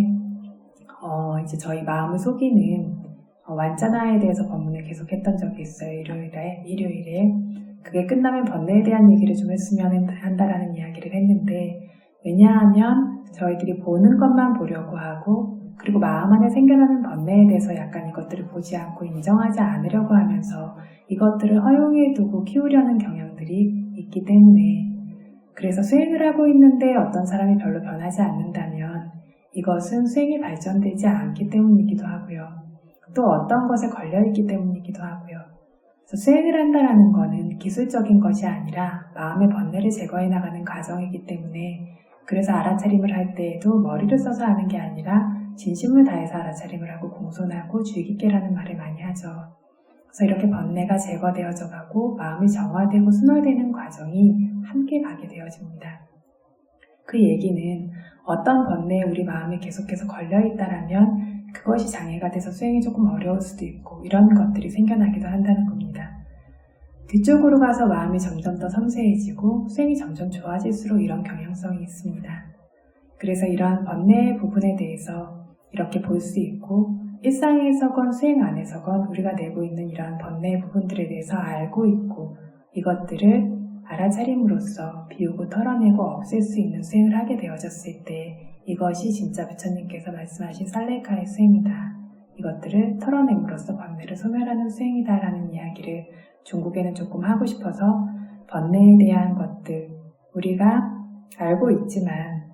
이제 저희 마음을 속이는 완자나에 대해서 법문을 계속 했던 적이 있어요. 일요일에. 그게 끝나면 번뇌에 대한 얘기를 좀 했으면 한다라는 이야기를 했는데, 왜냐하면 저희들이 보는 것만 보려고 하고, 그리고 마음 안에 생겨나는 번뇌에 대해서 약간 이것들을 보지 않고 인정하지 않으려고 하면서 이것들을 허용해 두고 키우려는 경향들이 있기 때문에, 그래서 수행을 하고 있는데 어떤 사람이 별로 변하지 않는다면 이것은 수행이 발전되지 않기 때문이기도 하고요. 또 어떤 것에 걸려있기 때문이기도 하고요. 그래서 수행을 한다는 것은 기술적인 것이 아니라 마음의 번뇌를 제거해 나가는 과정이기 때문에, 그래서 알아차림을 할 때에도 머리를 써서 하는 게 아니라 진심을 다해서 알아차림을 하고 공손하고 주의 깊게라는 말을 많이 하죠. 그래서 이렇게 번뇌가 제거되어져 가고 마음이 정화되고 순화되는 과정이 함께 가게 되어집니다. 그 얘기는 어떤 번뇌에 우리 마음이 계속해서 걸려있다라면 그것이 장애가 돼서 수행이 조금 어려울 수도 있고 이런 것들이 생겨나기도 한다는 겁니다. 뒤쪽으로 가서 마음이 점점 더 섬세해지고 수행이 점점 좋아질수록 이런 경향성이 있습니다. 그래서 이러한 번뇌의 부분에 대해서 이렇게 볼 수 있고 일상에서건 수행 안에서건 우리가 내고 있는 이러한 번뇌의 부분들에 대해서 알고 있고 이것들을 알아차림으로써 비우고 털어내고 없앨 수 있는 수행을 하게 되어졌을 때 이것이 진짜 부처님께서 말씀하신 살레카의 수행이다. 이것들을 털어냄으로써 번뇌를 소멸하는 수행이다라는 이야기를 중국에는 조금 하고 싶어서 번뇌에 대한 것들 우리가 알고 있지만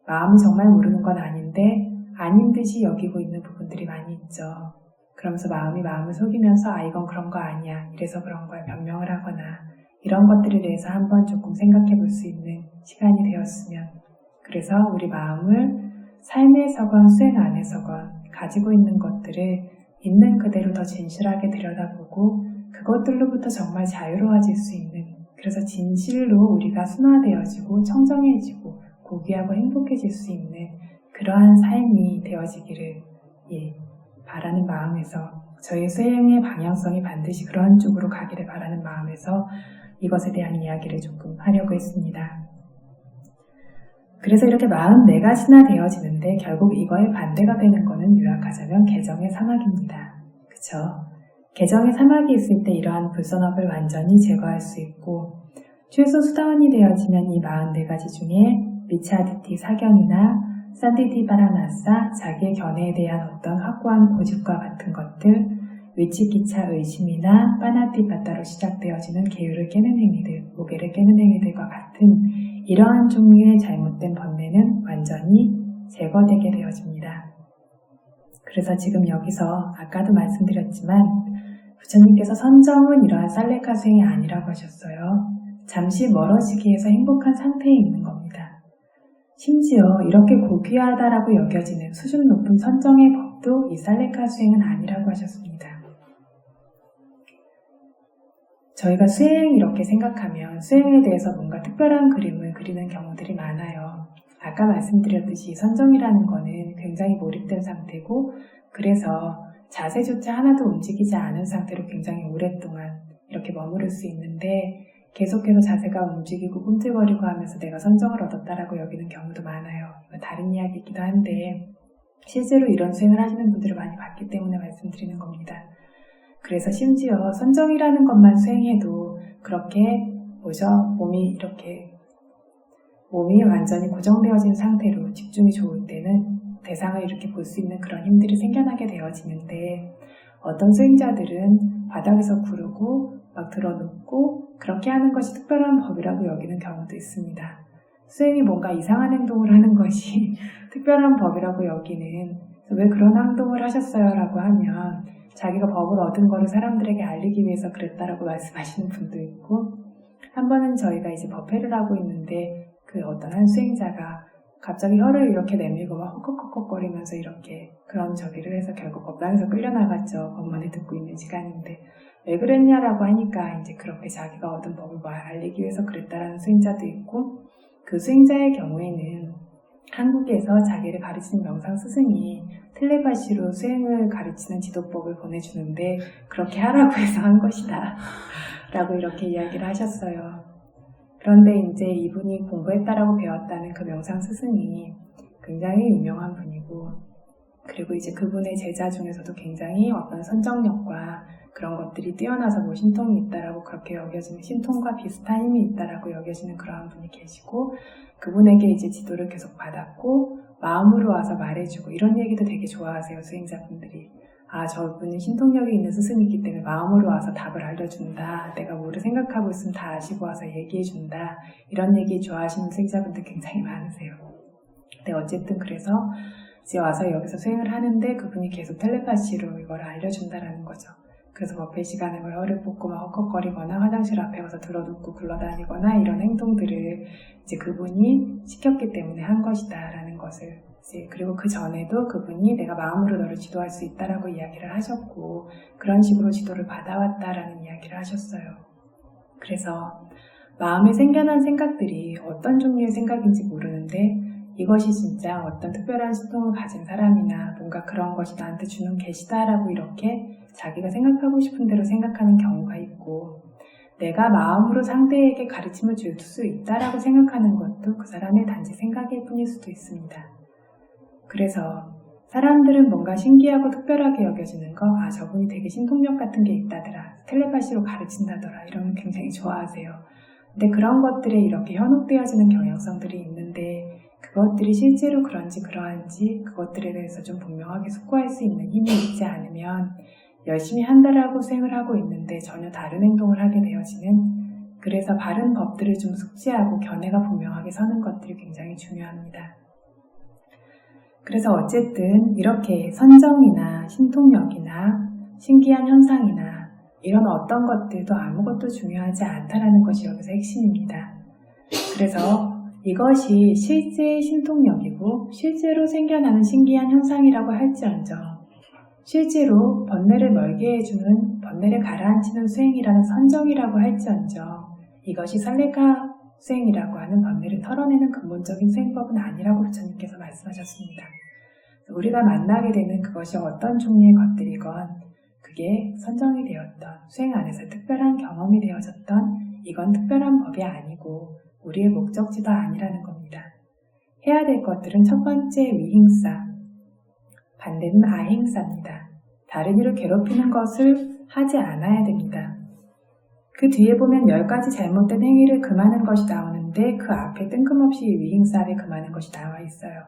마음이 정말 모르는 건 아닌데 아닌 듯이 여기고 있는 부분들이 많이 있죠. 그러면서 마음이 마음을 속이면서 이건 그런 거 아니야 이래서 그런 거야 변명을 하거나 이런 것들에 대해서 한번 조금 생각해 볼 수 있는 시간이 되었으면 그래서 우리 마음을 삶에서건 수행 안에서건 가지고 있는 것들을 있는 그대로 더 진실하게 들여다보고 그것들로부터 정말 자유로워질 수 있는 그래서 진실로 우리가 순화되어지고 청정해지고 고귀하고 행복해질 수 있는 그러한 삶이 되어지기를 바라는 마음에서 저희 수행의 방향성이 반드시 그런 쪽으로 가기를 바라는 마음에서 이것에 대한 이야기를 조금 하려고 했습니다. 그래서 이렇게 44가지나 되어지는데 결국 이거의 반대가 되는 거는 요약하자면 개정의 사막입니다. 그쵸? 개정의 사막이 있을 때 이러한 불선업을 완전히 제거할 수 있고 최소 수다원이 되어지면 이 44가지 중에 미차디티 사견이나 산디티 파라마사 자기의 견해에 대한 어떤 확고한 고집과 같은 것들 위치기차 의심이나 파나티파타로 시작되어지는 계율을 깨는 행위들, 무게를 깨는 행위들과 같은 이러한 종류의 잘못된 번뇌는 완전히 제거되게 되어집니다. 그래서 지금 여기서 아까도 말씀드렸지만 부처님께서 선정은 이러한 살레카 수행이 아니라고 하셨어요. 잠시 멀어지기 위해서 행복한 상태에 있는 겁니다. 심지어 이렇게 고귀하다라고 여겨지는 수준 높은 선정의 법도 이 살레카 수행은 아니라고 하셨습니다. 저희가 수행 이렇게 생각하면 수행에 대해서 뭔가 특별한 그림을 그리는 경우들이 많아요. 아까 말씀드렸듯이 선정이라는 거는 굉장히 몰입된 상태고 그래서 자세조차 하나도 움직이지 않은 상태로 굉장히 오랫동안 이렇게 머무를 수 있는데 계속해서 자세가 움직이고 꿈틀거리고 하면서 내가 선정을 얻었다라고 여기는 경우도 많아요. 이건 다른 이야기이기도 한데 실제로 이런 수행을 하시는 분들을 많이 봤기 때문에 말씀드리는 겁니다. 그래서 심지어 선정이라는 것만 수행해도 그렇게 몸이 완전히 고정되어진 상태로 집중이 좋을 때는 대상을 이렇게 볼 수 있는 그런 힘들이 생겨나게 되어지는데 어떤 수행자들은 바닥에서 구르고 막 들어눕고 그렇게 하는 것이 특별한 법이라고 여기는 경우도 있습니다. 수행이 뭔가 이상한 행동을 하는 것이 특별한 법이라고 여기는 왜 그런 행동을 하셨어요? 라고 하면 자기가 법을 얻은 거를 사람들에게 알리기 위해서 그랬다라고 말씀하시는 분도 있고 한 번은 저희가 이제 법회를 하고 있는데 그 어떤 한 수행자가 갑자기 혀를 이렇게 내밀고 막 헉헉헉거리면서 이렇게 그런 저기를 해서 결국 법당에서 끌려나갔죠. 법문을 듣고 있는 시간인데 왜 그랬냐라고 하니까 이제 그렇게 자기가 얻은 법을 알리기 위해서 그랬다라는 수행자도 있고 그 수행자의 경우에는 한국에서 자기를 가르치는 명상 스승이 텔레파시로 수행을 가르치는 지도법을 보내주는데 그렇게 하라고 해서 한 것이다 라고 이렇게 이야기를 하셨어요. 그런데 이제 이분이 공부했다라고 배웠다는 그 명상 스승이 굉장히 유명한 분이고 그리고 이제 그분의 제자 중에서도 굉장히 어떤 선정력과 그런 것들이 뛰어나서 뭐 신통이 있다라고 그렇게 여겨지는 신통과 비슷한 힘이 있다라고 여겨지는 그러한 분이 계시고 그분에게 이제 지도를 계속 받았고 마음으로 와서 말해주고 이런 얘기도 되게 좋아하세요. 수행자분들이. 저분은 신통력이 있는 스승이기 때문에 마음으로 와서 답을 알려준다. 내가 뭐를 생각하고 있으면 다 아시고 와서 얘기해준다. 이런 얘기 좋아하시는 수행자분들 굉장히 많으세요. 근데 어쨌든 그래서 이제 와서 여기서 수행을 하는데 그분이 계속 텔레파시로 이걸 알려준다라는 거죠. 그래서 법회 시간에 뭐 혀를 뽑고 막 헉헉거리거나 화장실 앞에 가서 들어눕고 굴러다니거나 이런 행동들을 이제 그분이 시켰기 때문에 한 것이다라는 것을 이제 그리고 그 전에도 그분이 내가 마음으로 너를 지도할 수 있다라고 이야기를 하셨고 그런 식으로 지도를 받아왔다라는 이야기를 하셨어요. 그래서 마음에 생겨난 생각들이 어떤 종류의 생각인지 모르는데 이것이 진짜 어떤 특별한 신통을 가진 사람이나 뭔가 그런 것이 나한테 주는 계시다라고 이렇게 자기가 생각하고 싶은 대로 생각하는 경우가 있고 내가 마음으로 상대에게 가르침을 줄 수 있다라고 생각하는 것도 그 사람의 단지 생각일 뿐일 수도 있습니다. 그래서 사람들은 뭔가 신기하고 특별하게 여겨지는 거, 저분이 되게 신통력 같은 게 있다더라, 텔레파시로 가르친다더라, 이러면 굉장히 좋아하세요. 근데 그런 것들에 이렇게 현혹되어지는 경향성들이 있는데 그것들이 실제로 그런지 그러한지 그것들에 대해서 좀 분명하게 숙고할 수 있는 힘이 있지 않으면 열심히 한다라고 수행을 하고 있는데 전혀 다른 행동을 하게 되어지는, 그래서 바른 법들을 좀 숙지하고 견해가 분명하게 서는 것들이 굉장히 중요합니다. 그래서 어쨌든 이렇게 선정이나 신통력이나 신기한 현상이나 이런 어떤 것들도 아무것도 중요하지 않다라는 것이 여기서 핵심입니다. 그래서 이것이 실제의 신통력이고 실제로 생겨나는 신기한 현상이라고 할지언정 실제로 번뇌를 멀게 해주는, 번뇌를 가라앉히는 수행이라는 선정이라고 할지언정 이것이 살레카 수행이라고 하는 번뇌를 털어내는 근본적인 수행법은 아니라고 부처님께서 말씀하셨습니다. 우리가 만나게 되는 그것이 어떤 종류의 것들이건 그게 선정이 되었던, 수행 안에서 특별한 경험이 되어졌던 이건 특별한 법이 아니고 우리의 목적지도 아니라는 겁니다. 해야 될 것들은 첫 번째 위행사, 반대는 아행사입니다. 다른 이를 괴롭히는 것을 하지 않아야 됩니다. 그 뒤에 보면 10가지 잘못된 행위를 금하는 것이 나오는데 그 앞에 뜬금없이 위행사를 금하는 것이 나와 있어요.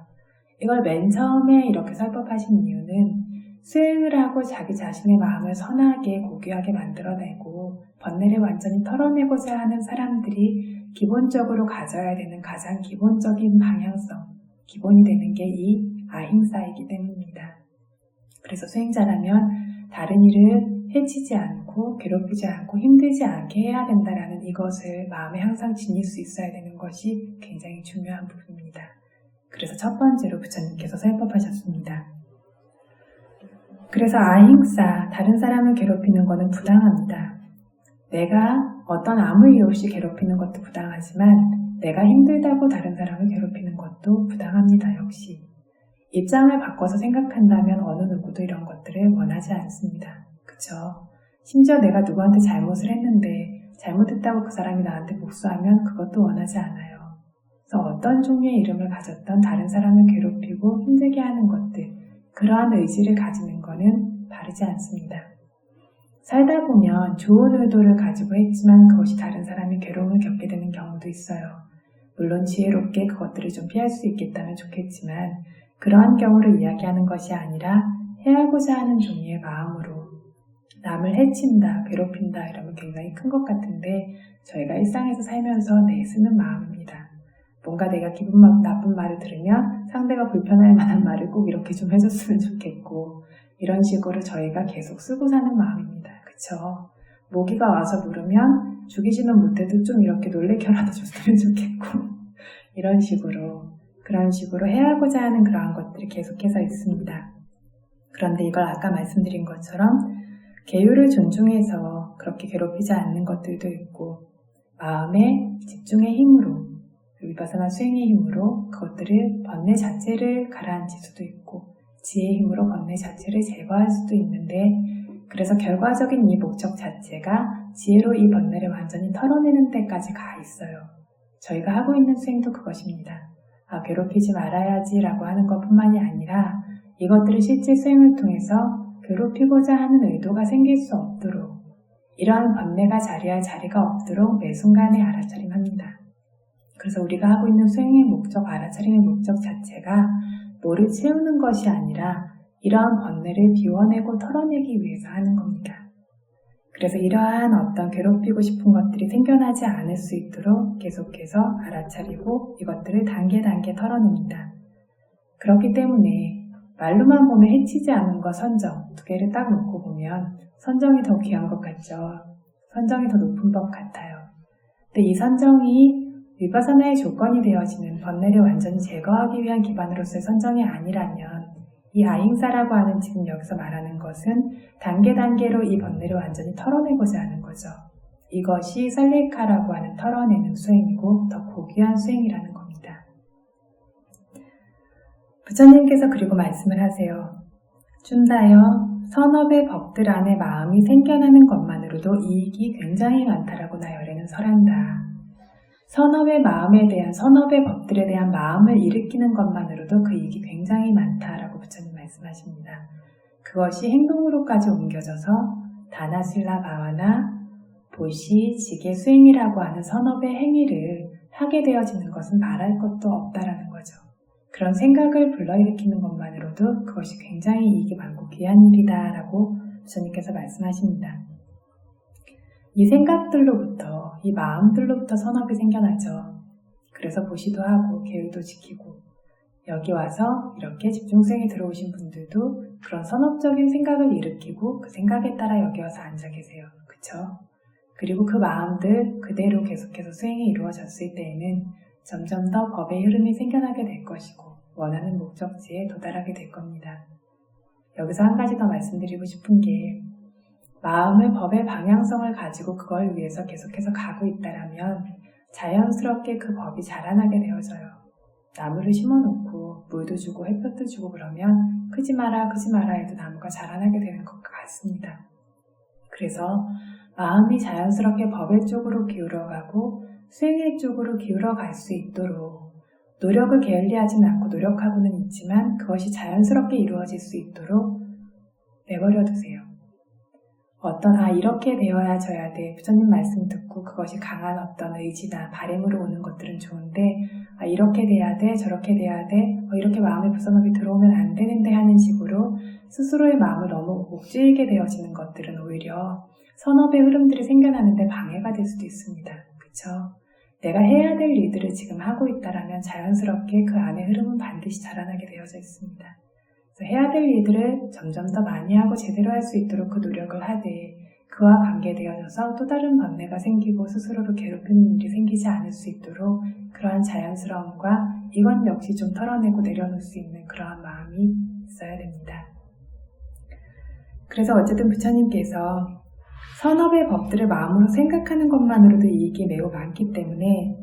이걸 맨 처음에 이렇게 설법하신 이유는 수행을 하고 자기 자신의 마음을 선하게 고귀하게 만들어내고 번뇌를 완전히 털어내고자 하는 사람들이 기본적으로 가져야 되는 가장 기본적인 방향성, 기본이 되는 게 이 아행사이기 때문입니다. 그래서 수행자라면 다른 이를 해치지 않고 괴롭히지 않고 힘들지 않게 해야 된다라는 이것을 마음에 항상 지닐 수 있어야 되는 것이 굉장히 중요한 부분입니다. 그래서 첫 번째로 부처님께서 설법하셨습니다. 그래서 아행사, 다른 사람을 괴롭히는 것은 부당합니다. 내가 어떤 아무 이유 없이 괴롭히는 것도 부당하지만 내가 힘들다고 다른 사람을 괴롭히는 것도 부당합니다. 역시 입장을 바꿔서 생각한다면 어느 누구도 이런 것들을 원하지 않습니다. 그쵸? 심지어 내가 누구한테 잘못을 했는데 잘못했다고 그 사람이 나한테 복수하면 그것도 원하지 않아요. 그래서 어떤 종류의 이름을 가졌던 다른 사람을 괴롭히고 힘들게 하는 것들, 그러한 의지를 가지는 것은 바르지 않습니다. 살다 보면 좋은 의도를 가지고 했지만 그것이 다른 사람이 괴로움을 겪게 되는 경우도 있어요. 물론 지혜롭게 그것들을 좀 피할 수 있겠다면 좋겠지만 그러한 경우를 이야기하는 것이 아니라 해하고자 하는 종류의 마음으로 남을 해친다, 괴롭힌다 이러면 굉장히 큰 것 같은데 저희가 일상에서 살면서 내쓰는 마음입니다. 뭔가 내가 기분 나쁜 말을 들으면 상대가 불편할 만한 말을 꼭 이렇게 좀 해줬으면 좋겠고 이런 식으로 저희가 계속 쓰고 사는 마음입니다. 그쵸? 모기가 와서 물으면 죽이지는 못해도 좀 이렇게 놀래켜라도 줬으면 좋겠고 그런 식으로 해하고자 하는 그러한 것들이 계속해서 있습니다. 그런데 이걸 아까 말씀드린 것처럼 계율을 존중해서 그렇게 괴롭히지 않는 것들도 있고 마음의 집중의 힘으로 위파사나 수행의 힘으로 그것들을 번뇌 자체를 가라앉힐 수도 있고 지혜의 힘으로 번뇌 자체를 제거할 수도 있는데 그래서 결과적인 이 목적 자체가 지혜로 이 번뇌를 완전히 털어내는 데까지 가 있어요. 저희가 하고 있는 수행도 그것입니다. 괴롭히지 말아야지 라고 하는 것뿐만이 아니라 이것들을 실제 수행을 통해서 괴롭히고자 하는 의도가 생길 수 없도록 이러한 번뇌가 자리할 자리가 없도록 매 순간에 알아차림합니다. 그래서 우리가 하고 있는 수행의 목적, 알아차림의 목적 자체가 뭐를 채우는 것이 아니라 이러한 번뇌를 비워내고 털어내기 위해서 하는 겁니다. 그래서 이러한 어떤 괴롭히고 싶은 것들이 생겨나지 않을 수 있도록 계속해서 알아차리고 이것들을 단계 털어냅니다. 그렇기 때문에 말로만 보면 해치지 않은 것 선정 두 개를 딱 놓고 보면 선정이 더 귀한 것 같죠. 선정이 더 높은 법 같아요. 근데 이 선정이 위파사나의 조건이 되어지는 번뇌를 완전히 제거하기 위한 기반으로서의 선정이 아니라면 이 아행사라고 하는 지금 여기서 말하는 것은 단계로 이 번뇌를 완전히 털어내고자 하는 거죠. 이것이 살레카라고 하는 털어내는 수행이고 더 고귀한 수행이라는 겁니다. 부처님께서 그리고 말씀을 하세요. 춘다여 선업의 법들 안에 마음이 생겨나는 것만으로도 이익이 굉장히 많다라고 나열에는 설한다. 선업의 마음에 대한, 선업의 법들에 대한 마음을 일으키는 것만으로도 그 이익이 굉장히 많다라고 부처님 말씀하십니다. 그것이 행동으로까지 옮겨져서 다나실라 바와나, 보시, 지계, 수행이라고 하는 선업의 행위를 하게 되어지는 것은 말할 것도 없다라는 거죠. 그런 생각을 불러일으키는 것만으로도 그것이 굉장히 이익이 많고 귀한 일이다 라고 부처님께서 말씀하십니다. 이 생각들로부터, 이 마음들로부터 선업이 생겨나죠. 그래서 보시도 하고 계율도 지키고 여기 와서 이렇게 집중수행에 들어오신 분들도 그런 선업적인 생각을 일으키고 그 생각에 따라 여기 와서 앉아 계세요. 그쵸? 그리고 그 마음들 그대로 계속해서 수행이 이루어졌을 때에는 점점 더 법의 흐름이 생겨나게 될 것이고 원하는 목적지에 도달하게 될 겁니다. 여기서 한 가지 더 말씀드리고 싶은 게 마음을 법의 방향성을 가지고 그걸 위해서 계속해서 가고 있다라면 자연스럽게 그 법이 자라나게 되어져요. 나무를 심어놓고 물도 주고 햇볕도 주고 그러면 크지 마라 해도 나무가 자라나게 되는 것과 같습니다. 그래서 마음이 자연스럽게 법의 쪽으로 기울어가고 수행의 쪽으로 기울어갈 수 있도록 노력을 게을리하지는 않고 노력하고는 있지만 그것이 자연스럽게 이루어질 수 있도록 내버려 두세요. 이렇게 되어야져야 돼. 부처님 말씀 듣고 그것이 강한 어떤 의지나 바람으로 오는 것들은 좋은데 이렇게 돼야 돼, 저렇게 돼야 돼, 이렇게 마음의 불선업이 들어오면 안 되는데 하는 식으로 스스로의 마음을 너무 옥죄이게 되어지는 것들은 오히려 선업의 흐름들이 생겨나는데 방해가 될 수도 있습니다. 그쵸? 내가 해야 될 일들을 지금 하고 있다라면 자연스럽게 그 안의 흐름은 반드시 자라나게 되어져 있습니다. 그래서 해야 될 일들을 점점 더 많이 하고 제대로 할 수 있도록 그 노력을 하되 그와 관계되어져서 또 다른 번뇌가 생기고 스스로를 괴롭히는 일이 생기지 않을 수 있도록 그러한 자연스러움과 이건 역시 좀 털어내고 내려놓을 수 있는 그러한 마음이 있어야 됩니다. 그래서 어쨌든 부처님께서 선업의 법들을 마음으로 생각하는 것만으로도 이익이 매우 많기 때문에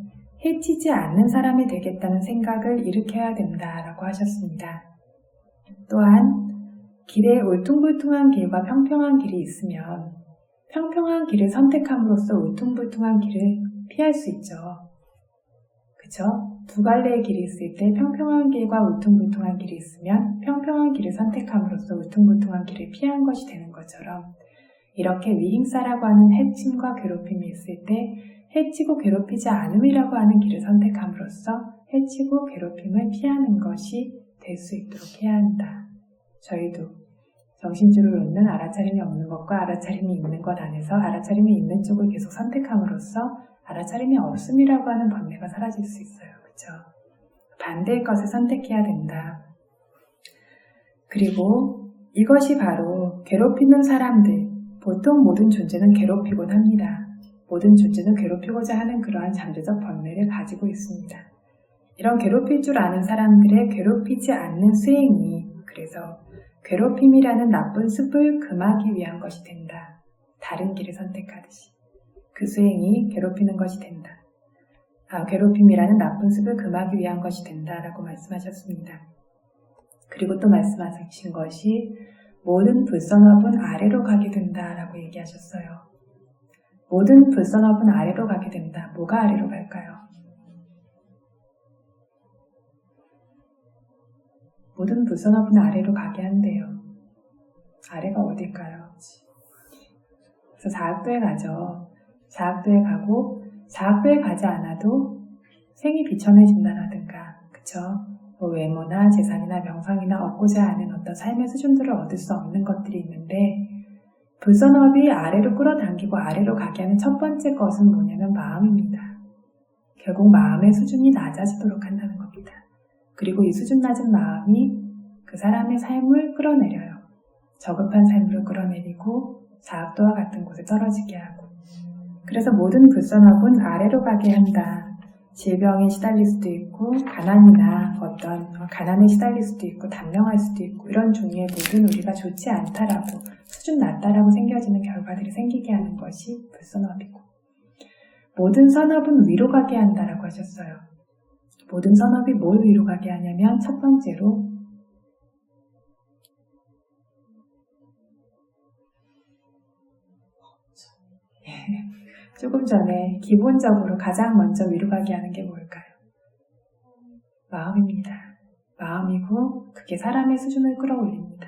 해치지 않는 사람이 되겠다는 생각을 일으켜야 된다라고 하셨습니다. 또한 길에 울퉁불퉁한 길과 평평한 길이 있으면 평평한 길을 선택함으로써 울퉁불퉁한 길을 피할 수 있죠. 그쵸? 두 갈래의 길이 있을 때 평평한 길과 울퉁불퉁한 길이 있으면 평평한 길을 선택함으로써 울퉁불퉁한 길을 피한 것이 되는 것처럼 이렇게 위행사라고 하는 해침과 괴롭힘이 있을 때 해치고 괴롭히지 않음이라고 하는 길을 선택함으로써 해치고 괴롭힘을 피하는 것이 될 수 있도록 해야 한다. 저희도 정신줄을 놓는 알아차림이 없는 것과 알아차림이 있는 것 안에서 알아차림이 있는 쪽을 계속 선택함으로써 알아차림이 없음이라고 하는 번뇌가 사라질 수 있어요. 그렇죠? 반대의 것을 선택해야 된다. 그리고 이것이 바로 괴롭히는 사람들, 보통 모든 존재는 괴롭히곤 합니다. 모든 존재는 괴롭히고자 하는 그러한 잠재적 번뇌를 가지고 있습니다. 이런 괴롭힐 줄 아는 사람들의 괴롭히지 않는 수행이 그래서 괴롭힘이라는 나쁜 습을 금하기 위한 것이 된다. 다른 길을 선택하듯이 그 수행이 괴롭히는 것이 된다. 괴롭힘이라는 나쁜 습을 금하기 위한 것이 된다라고 말씀하셨습니다. 그리고 또 말씀하신 것이 모든 불선업은 아래로 가게 된다라고 얘기하셨어요. 모든 불선업은 아래로 가게 된다. 뭐가 아래로 갈까요? 모든 불선업은 아래로 가게 한대요. 아래가 어딜까요? 그래서 사학도에 가죠. 사학도에 가고 사학도에 가지 않아도 생이 비천해진다라든가 그쵸? 뭐 외모나 재산이나 명성이나 얻고자 하는 어떤 삶의 수준들을 얻을 수 없는 것들이 있는데 불선업이 아래로 끌어당기고 아래로 가게 하는 첫 번째 것은 뭐냐면 마음입니다. 결국 마음의 수준이 낮아지도록 한다는 겁니다. 그리고 이 수준 낮은 마음이 그 사람의 삶을 끌어내려요. 저급한 삶으로 끌어내리고 사학도와 같은 곳에 떨어지게 하고 그래서 모든 불선업은 아래로 가게 한다. 질병에 시달릴 수도 있고 가난이나 어떤 가난에 시달릴 수도 있고 단명할 수도 있고 이런 종류의 모든 우리가 좋지 않다라고 수준 낮다라고 생겨지는 결과들이 생기게 하는 것이 불선업이고 모든 선업은 위로 가게 한다라고 하셨어요. 모든 선업이 뭘 위로 가게 하냐면 첫 번째로 조금 전에 기본적으로 가장 먼저 위로 가게 하는 게 뭘까요? 마음입니다. 마음이고 그게 사람의 수준을 끌어올립니다.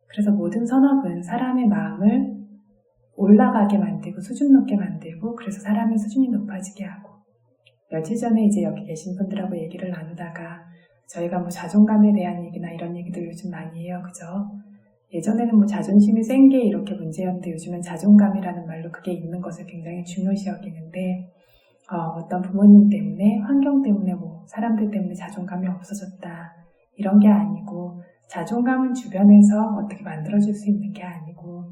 그래서 모든 선업은 사람의 마음을 올라가게 만들고 수준 높게 만들고 그래서 사람의 수준이 높아지게 하고 며칠 전에 이제 여기 계신 분들하고 얘기를 나누다가 저희가 뭐 자존감에 대한 얘기나 이런 얘기들 요즘 많이 해요. 그죠? 예전에는 뭐 자존심이 센 게 이렇게 문제였는데 요즘은 자존감이라는 말로 그게 있는 것을 굉장히 중요시 여기는데 어떤 부모님 때문에 환경 때문에 뭐 사람들 때문에 자존감이 없어졌다 이런 게 아니고 자존감은 주변에서 어떻게 만들어줄 수 있는 게 아니고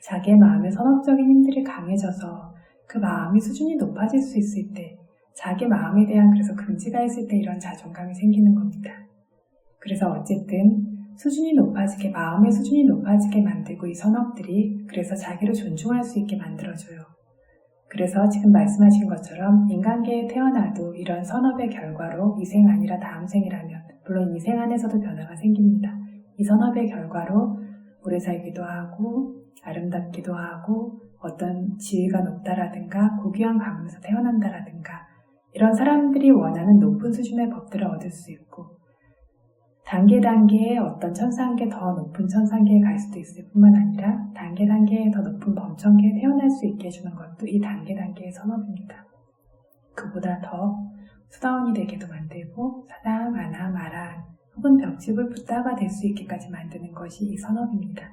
자기의 마음의 선업적인 힘들이 강해져서 그 마음의 수준이 높아질 수 있을 때 자기 마음에 대한 그래서 긍지가 있을 때 이런 자존감이 생기는 겁니다. 그래서 어쨌든 수준이 높아지게 마음의 수준이 높아지게 만들고 이 선업들이 그래서 자기를 존중할 수 있게 만들어줘요. 그래서 지금 말씀하신 것처럼 인간계에 태어나도 이런 선업의 결과로 이 생 아니라 다음 생이라면 물론 이 생 안에서도 변화가 생깁니다. 이 선업의 결과로 오래 살기도 하고 아름답기도 하고 어떤 지위가 높다라든가 고귀한 가문에서 태어난다라든가 이런 사람들이 원하는 높은 수준의 법들을 얻을 수 있고 단계의 어떤 천상계 더 높은 천상계에 갈 수도 있을 뿐만 아니라 단계의 더 높은 범천계에 태어날 수 있게 해주는 것도 이 단계의 선업입니다. 그보다 더 수다원이 되게도 만들고 사당, 아나, 마라 혹은 벽집을 붙다가 될 수 있게까지 만드는 것이 이 선업입니다.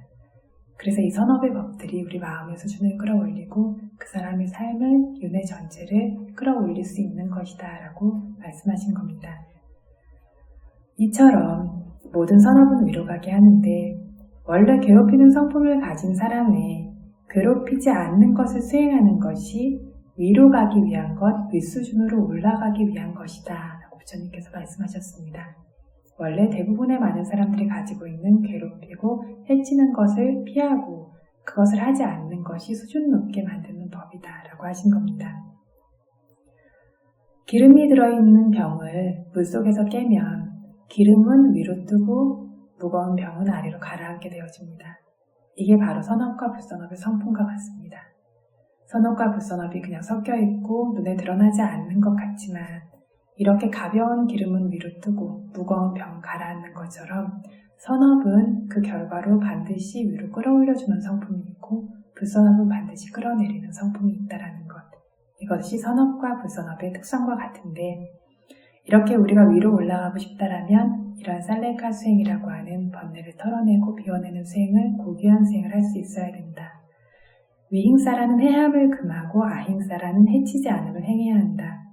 그래서 이 선업의 법들이 우리 마음의 수준을 끌어올리고 그 사람의 삶을, 윤회 전체를 끌어올릴 수 있는 것이다 라고 말씀하신 겁니다. 이처럼 모든 선업은 위로 가게 하는데 원래 괴롭히는 성품을 가진 사람의 괴롭히지 않는 것을 수행하는 것이 위로 가기 위한 것, 윗수준으로 올라가기 위한 것이다 라고 부처님께서 말씀하셨습니다. 원래 대부분의 많은 사람들이 가지고 있는 괴롭히고 해치는 것을 피하고 그것을 하지 않는 것이 수준 높게 만드는 법이다 라고 하신 겁니다. 기름이 들어있는 병을 물속에서 깨면 기름은 위로 뜨고 무거운 병은 아래로 가라앉게 되어집니다. 이게 바로 선업과 불선업의 성품과 같습니다. 선업과 불선업이 그냥 섞여 있고 눈에 드러나지 않는 것 같지만 이렇게 가벼운 기름은 위로 뜨고 무거운 병은 가라앉는 것처럼 선업은 그 결과로 반드시 위로 끌어올려주는 성품이 있고 불선업은 반드시 끌어내리는 성품이 있다는 것. 이것이 선업과 불선업의 특성과 같은데 이렇게 우리가 위로 올라가고 싶다라면 이러한 살레카 수행이라고 하는 번뇌를 털어내고 비워내는 수행을 고귀한 수행을 할 수 있어야 된다. 위행사라는 해함을 금하고 아행사라는 해치지 않음을 행해야 한다.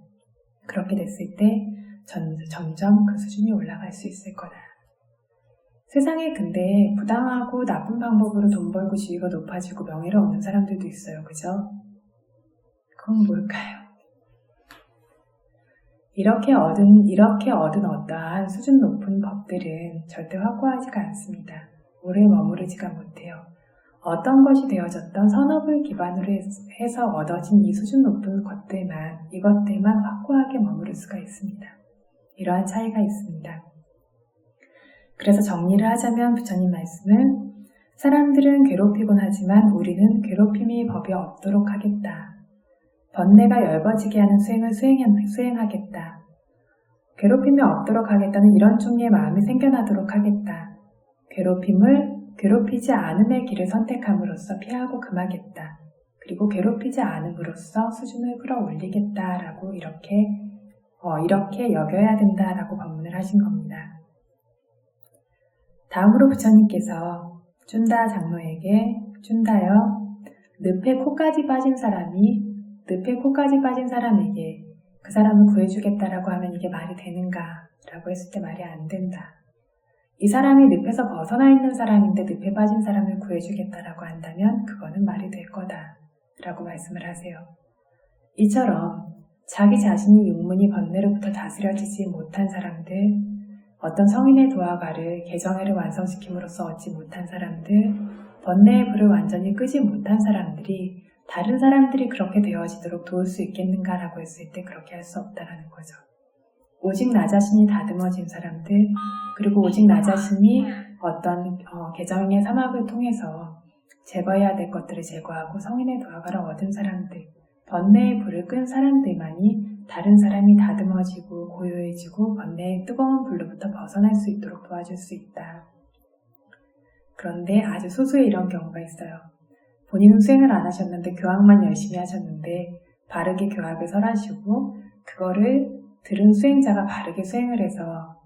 그렇게 됐을 때 점점 그 수준이 올라갈 수 있을 거다. 세상에 근데 부당하고 나쁜 방법으로 돈 벌고 지위가 높아지고 명예를 얻는 사람들도 있어요. 그죠? 그건 뭘까요? 이렇게 얻은 어떠한 수준 높은 법들은 절대 확고하지가 않습니다. 오래 머무르지가 못해요. 어떤 것이 되어졌던 선업을 기반으로 해서 얻어진 이 수준 높은 이것들만 확고하게 머무를 수가 있습니다. 이러한 차이가 있습니다. 그래서 정리를 하자면 부처님 말씀은 사람들은 괴롭히곤 하지만 우리는 괴롭힘이 법이 없도록 하겠다. 번뇌가 엷어지게 하는 수행을 수행하겠다. 괴롭힘이 없도록 하겠다는 이런 종류의 마음이 생겨나도록 하겠다. 괴롭히지 않음의 길을 선택함으로써 피하고 금하겠다. 그리고 괴롭히지 않음으로써 수준을 끌어올리겠다라고 이렇게 여겨야 된다라고 법문을 하신 겁니다. 다음으로 부처님께서 쭌다 장로에게 쭌다여 늪에 코까지 빠진 사람에게 그 사람을 구해주겠다라고 하면 이게 말이 되는가? 라고 했을 때 말이 안 된다. 이 사람이 늪에서 벗어나 있는 사람인데 늪에 빠진 사람을 구해주겠다라고 한다면 그거는 말이 될 거다. 라고 말씀을 하세요. 이처럼 자기 자신이 육문이 번뇌로부터 다스려지지 못한 사람들, 어떤 성인의 도화가를 개정회를 완성시킴으로써 얻지 못한 사람들, 번뇌의 불을 완전히 끄지 못한 사람들이 다른 사람들이 그렇게 되어지도록 도울 수 있겠는가라고 했을 때 그렇게 할 수 없다라는 거죠. 오직 나 자신이 다듬어진 사람들, 그리고 오직 나 자신이 어떤 개정의 사막을 통해서 제거해야 될 것들을 제거하고 성인의 도화가를 얻은 사람들, 번뇌의 불을 끈 사람들만이 다른 사람이 다듬어지고 고요해지고 번뇌의 뜨거운 불로부터 벗어날 수 있도록 도와줄 수 있다. 그런데 아주 소수의 이런 경우가 있어요. 본인은 수행을 안 하셨는데 교학만 열심히 하셨는데 바르게 교학을 설하시고 그거를 들은 수행자가 바르게 수행을 해서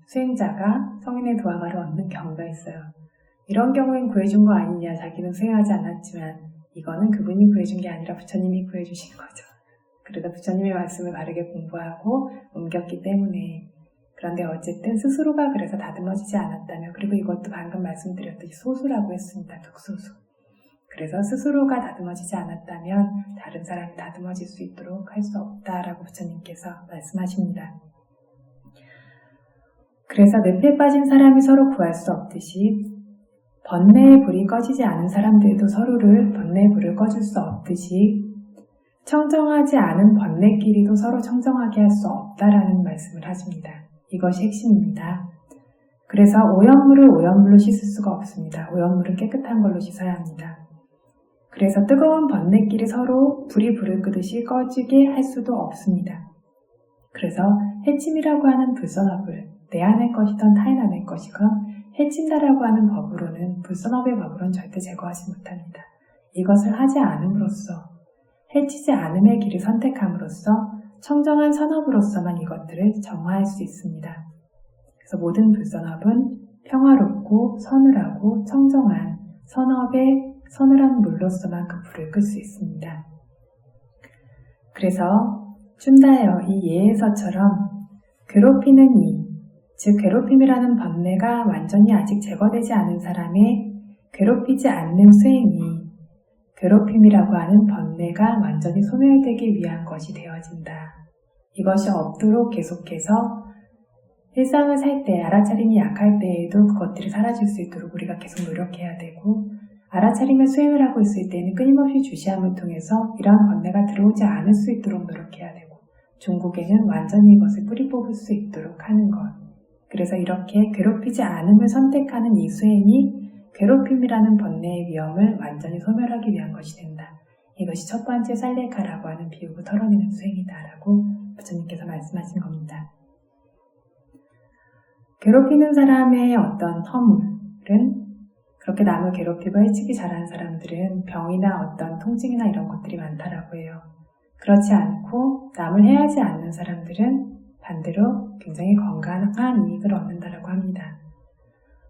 수행자가 성인의 도화가를 얻는 경우가 있어요. 이런 경우엔 구해준 거 아니냐, 자기는 수행하지 않았지만 이거는 그분이 구해준 게 아니라 부처님이 구해주신 거죠. 그러다 부처님의 말씀을 바르게 공부하고 옮겼기 때문에. 그런데 어쨌든 스스로가 그래서 다듬어지지 않았다면, 그리고 이것도 방금 말씀드렸듯이 소수라고 했습니다. 극소수. 그래서 스스로가 다듬어지지 않았다면 다른 사람이 다듬어질 수 있도록 할 수 없다라고 부처님께서 말씀하십니다. 그래서 늪에 빠진 사람이 서로 구할 수 없듯이 번뇌의 불이 꺼지지 않은 사람들도 서로를 번뇌의 불을 꺼줄 수 없듯이 청정하지 않은 번뇌끼리도 서로 청정하게 할 수 없다라는 말씀을 하십니다. 이것이 핵심입니다. 그래서 오염물을 오염물로 씻을 수가 없습니다. 오염물은 깨끗한 걸로 씻어야 합니다. 그래서 뜨거운 번뇌끼리 서로 불이 불을 끄듯이 꺼지게 할 수도 없습니다. 그래서 해침이라고 하는 불선업을 내 안의 것이든 타인 안의 것이건 해친다라고 하는 법으로는, 불선업의 법으로는 절대 제거하지 못합니다. 이것을 하지 않음으로써, 해치지 않음의 길을 선택함으로써 청정한 선업으로서만 이것들을 정화할 수 있습니다. 그래서 모든 불선업은 평화롭고 서늘하고 청정한 선업의 서늘한 물로서만 그 불을 끌 수 있습니다. 그래서 춘다여 이 예에서처럼 괴롭히는 이, 즉 괴롭힘이라는 번뇌가 완전히 아직 제거되지 않은 사람의 괴롭히지 않는 수행이 괴롭힘이라고 하는 번뇌가 완전히 소멸되기 위한 것이 되어진다. 이것이 없도록 계속해서 일상을 살 때, 알아차림이 약할 때에도 그것들이 사라질 수 있도록 우리가 계속 노력해야 되고, 알아차림을 수행을 하고 있을 때는 끊임없이 주시함을 통해서 이러한 번뇌가 들어오지 않을 수 있도록 노력해야 되고, 종국에는 완전히 이것을 뿌리 뽑을 수 있도록 하는 것. 그래서 이렇게 괴롭히지 않음을 선택하는 이 수행이 괴롭힘이라는 번뇌의 위험을 완전히 소멸하기 위한 것이 된다. 이것이 첫 번째 살레카라고 하는 비우고 털어내는 수행이다라고 부처님께서 말씀하신 겁니다. 괴롭히는 사람의 어떤 허물은, 그렇게 남을 괴롭히고 해치기 잘하는 사람들은 병이나 어떤 통증이나 이런 것들이 많다라고 해요. 그렇지 않고 남을 해하지 않는 사람들은 반대로 굉장히 건강한 이익을 얻는다라고 합니다.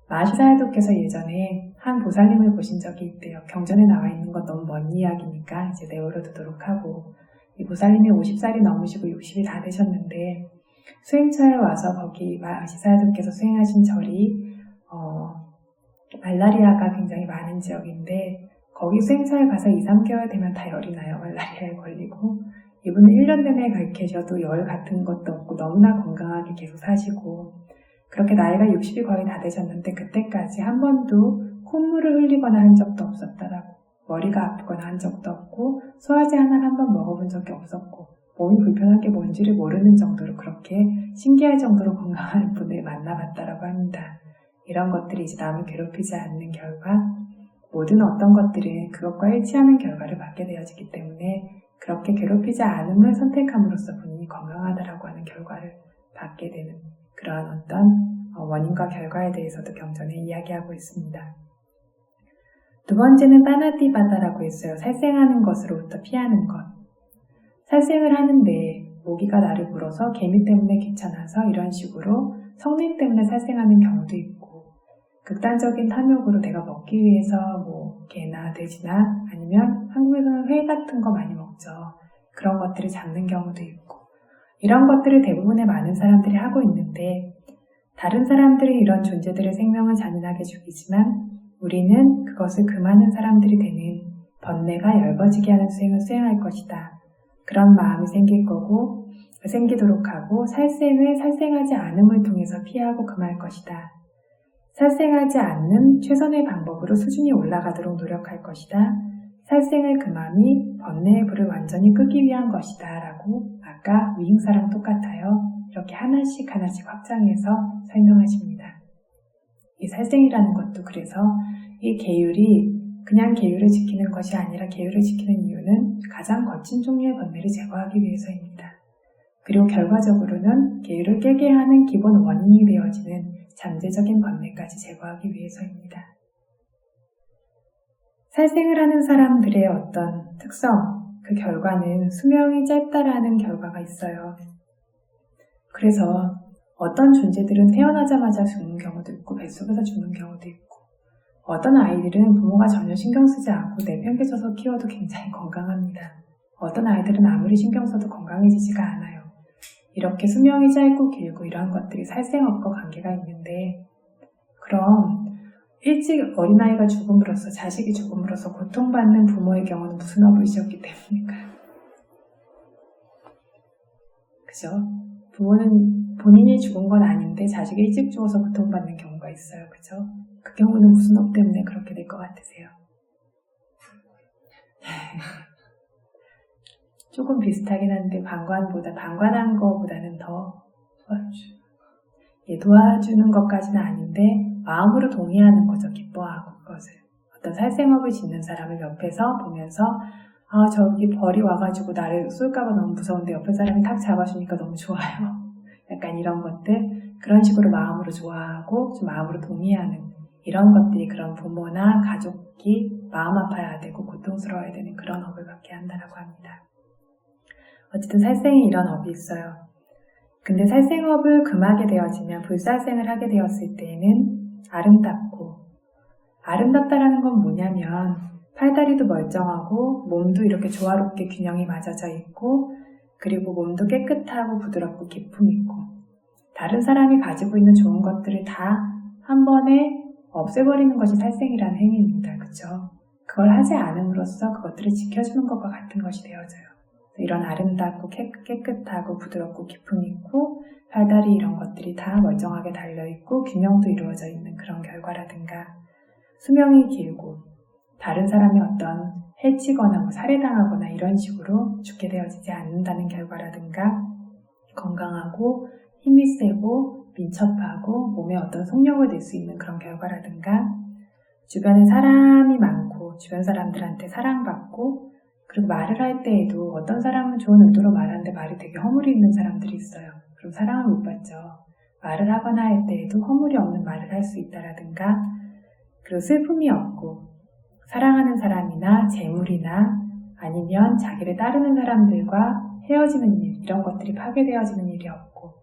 마하시사야도께서 예전에 한 보살님을 보신 적이 있대요. 경전에 나와 있는 건 너무 먼 이야기니까 이제 내버려두도록 하고, 이 보살님이 50살이 넘으시고 60이 다 되셨는데 수행처에 와서 거기 마하시사야도께서 수행하신 절이 말라리아가 굉장히 많은 지역인데 거기 수행처에 가서 2, 3개월 되면 다 열이 나요. 말라리아에 걸리고. 이분은 1년 내내 계셔도 열 같은 것도 없고 너무나 건강하게 계속 사시고, 그렇게 나이가 60이 거의 다 되셨는데 그때까지 한 번도 콧물을 흘리거나 한 적도 없었다라고, 머리가 아프거나 한 적도 없고, 소화제 하나를 한 번 먹어본 적이 없었고, 몸이 불편한 게 뭔지를 모르는 정도로 그렇게 신기할 정도로 건강한 분을 만나봤다라고 합니다. 이런 것들이 이제 남을 괴롭히지 않는 결과, 모든 어떤 것들은 그것과 일치하는 결과를 받게 되어지기 때문에 그렇게 괴롭히지 않음을 선택함으로써 본인이 건강하다라고 하는 결과를 받게 되는 그러한 어떤 원인과 결과에 대해서도 경전에 이야기하고 있습니다. 두 번째는 빠나띠바다라고 했어요. 살생하는 것으로부터 피하는 것. 살생을 하는데 모기가 나를 물어서 개미 때문에 귀찮아서 이런 식으로 성냄 때문에 살생하는 경우도 있고, 극단적인 탐욕으로 내가 먹기 위해서 개나 돼지나 아니면 한국에서는 회 같은 거 많이 먹죠. 그런 것들을 잡는 경우도 있고, 이런 것들을 대부분의 많은 사람들이 하고 있는데, 다른 사람들이 이런 존재들의 생명을 잔인하게 죽이지만 우리는 그것을 금하는 사람들이 되는 번뇌가 열거지게 하는 수행을 수행할 것이다. 그런 마음이 생길 거고, 생기도록 하고, 살생을 살생하지 않음을 통해서 피하고 금할 것이다. 살생하지 않는 최선의 방법으로 수준이 올라가도록 노력할 것이다. 살생을 금함이 번뇌의 불을 완전히 끄기 위한 것이다 라고 아까 위임사랑 똑같아요. 이렇게 하나씩 하나씩 확장해서 설명하십니다. 이 살생이라는 것도 그래서 이 계율이 그냥 계율을 지키는 것이 아니라 계율을 지키는 이유는 가장 거친 종류의 번뇌를 제거하기 위해서입니다. 그리고 결과적으로는 계율을 깨게 하는 기본 원인이 되어지는 잠재적인 번뇌까지 제거하기 위해서입니다. 살생을 하는 사람들의 어떤 특성, 그 결과는 수명이 짧다라는 결과가 있어요. 그래서 어떤 존재들은 태어나자마자 죽는 경우도 있고 뱃속에서 죽는 경우도 있고 어떤 아이들은 부모가 전혀 신경 쓰지 않고 내팽개쳐서 키워도 굉장히 건강합니다. 어떤 아이들은 아무리 신경 써도 건강해지지가 않아요. 이렇게 수명이 짧고 길고 이런 것들이 살생업과 관계가 있는데 그럼 일찍 어린아이가 죽음으로써 자식이 죽음으로써 고통받는 부모의 경우는 무슨 업을 지었기 때문일까요? 그죠? 부모는 본인이 죽은 건 아닌데 자식이 일찍 죽어서 고통받는 경우가 있어요. 그죠? 그 경우는 무슨 업 때문에 그렇게 될 것 같으세요? 조금 비슷하긴 한데 방관한 거보다는 더 도와주는 것까지는 아닌데 마음으로 동의하는 거죠. 기뻐하고 그것을. 어떤 살생업을 짓는 사람을 옆에서 보면서 저기 벌이 와가지고 나를 쏠까봐 너무 무서운데 옆에 사람이 탁 잡아주니까 너무 좋아요. 약간 이런 것들 그런 식으로 마음으로 좋아하고 좀 마음으로 동의하는 이런 것들이 그런 부모나 가족이 마음 아파야 되고 고통스러워야 되는 그런 업을 받게 한다라고 합니다. 어쨌든 살생에 이런 업이 있어요. 근데 살생업을 금하게 되어지면 불살생을 하게 되었을 때에는 아름답다라는 건 뭐냐면 팔다리도 멀쩡하고 몸도 이렇게 조화롭게 균형이 맞아져 있고 그리고 몸도 깨끗하고 부드럽고 기품 있고 다른 사람이 가지고 있는 좋은 것들을 다 한 번에 없애버리는 것이 살생이라는 행위입니다. 그렇죠? 그걸 하지 않음으로써 그것들을 지켜주는 것과 같은 것이 되어져요. 이런 아름답고 깨끗하고 부드럽고 기품 있고 팔다리 이런 것들이 다 멀쩡하게 달려있고 균형도 이루어져 있는 그런 결과라든가 수명이 길고 다른 사람이 어떤 해치거나 살해당하거나 이런 식으로 죽게 되어지지 않는다는 결과라든가 건강하고 힘이 세고 민첩하고 몸에 어떤 속력을 낼 수 있는 그런 결과라든가 주변에 사람이 많고 주변 사람들한테 사랑받고 그리고 말을 할 때에도 어떤 사람은 좋은 의도로 말하는데 말이 되게 허물이 있는 사람들이 있어요. 그럼 사랑을 못 받죠. 말을 하거나 할 때에도 허물이 없는 말을 할 수 있다라든가 그리고 슬픔이 없고 사랑하는 사람이나 재물이나 아니면 자기를 따르는 사람들과 헤어지는 일 이런 것들이 파괴되어지는 일이 없고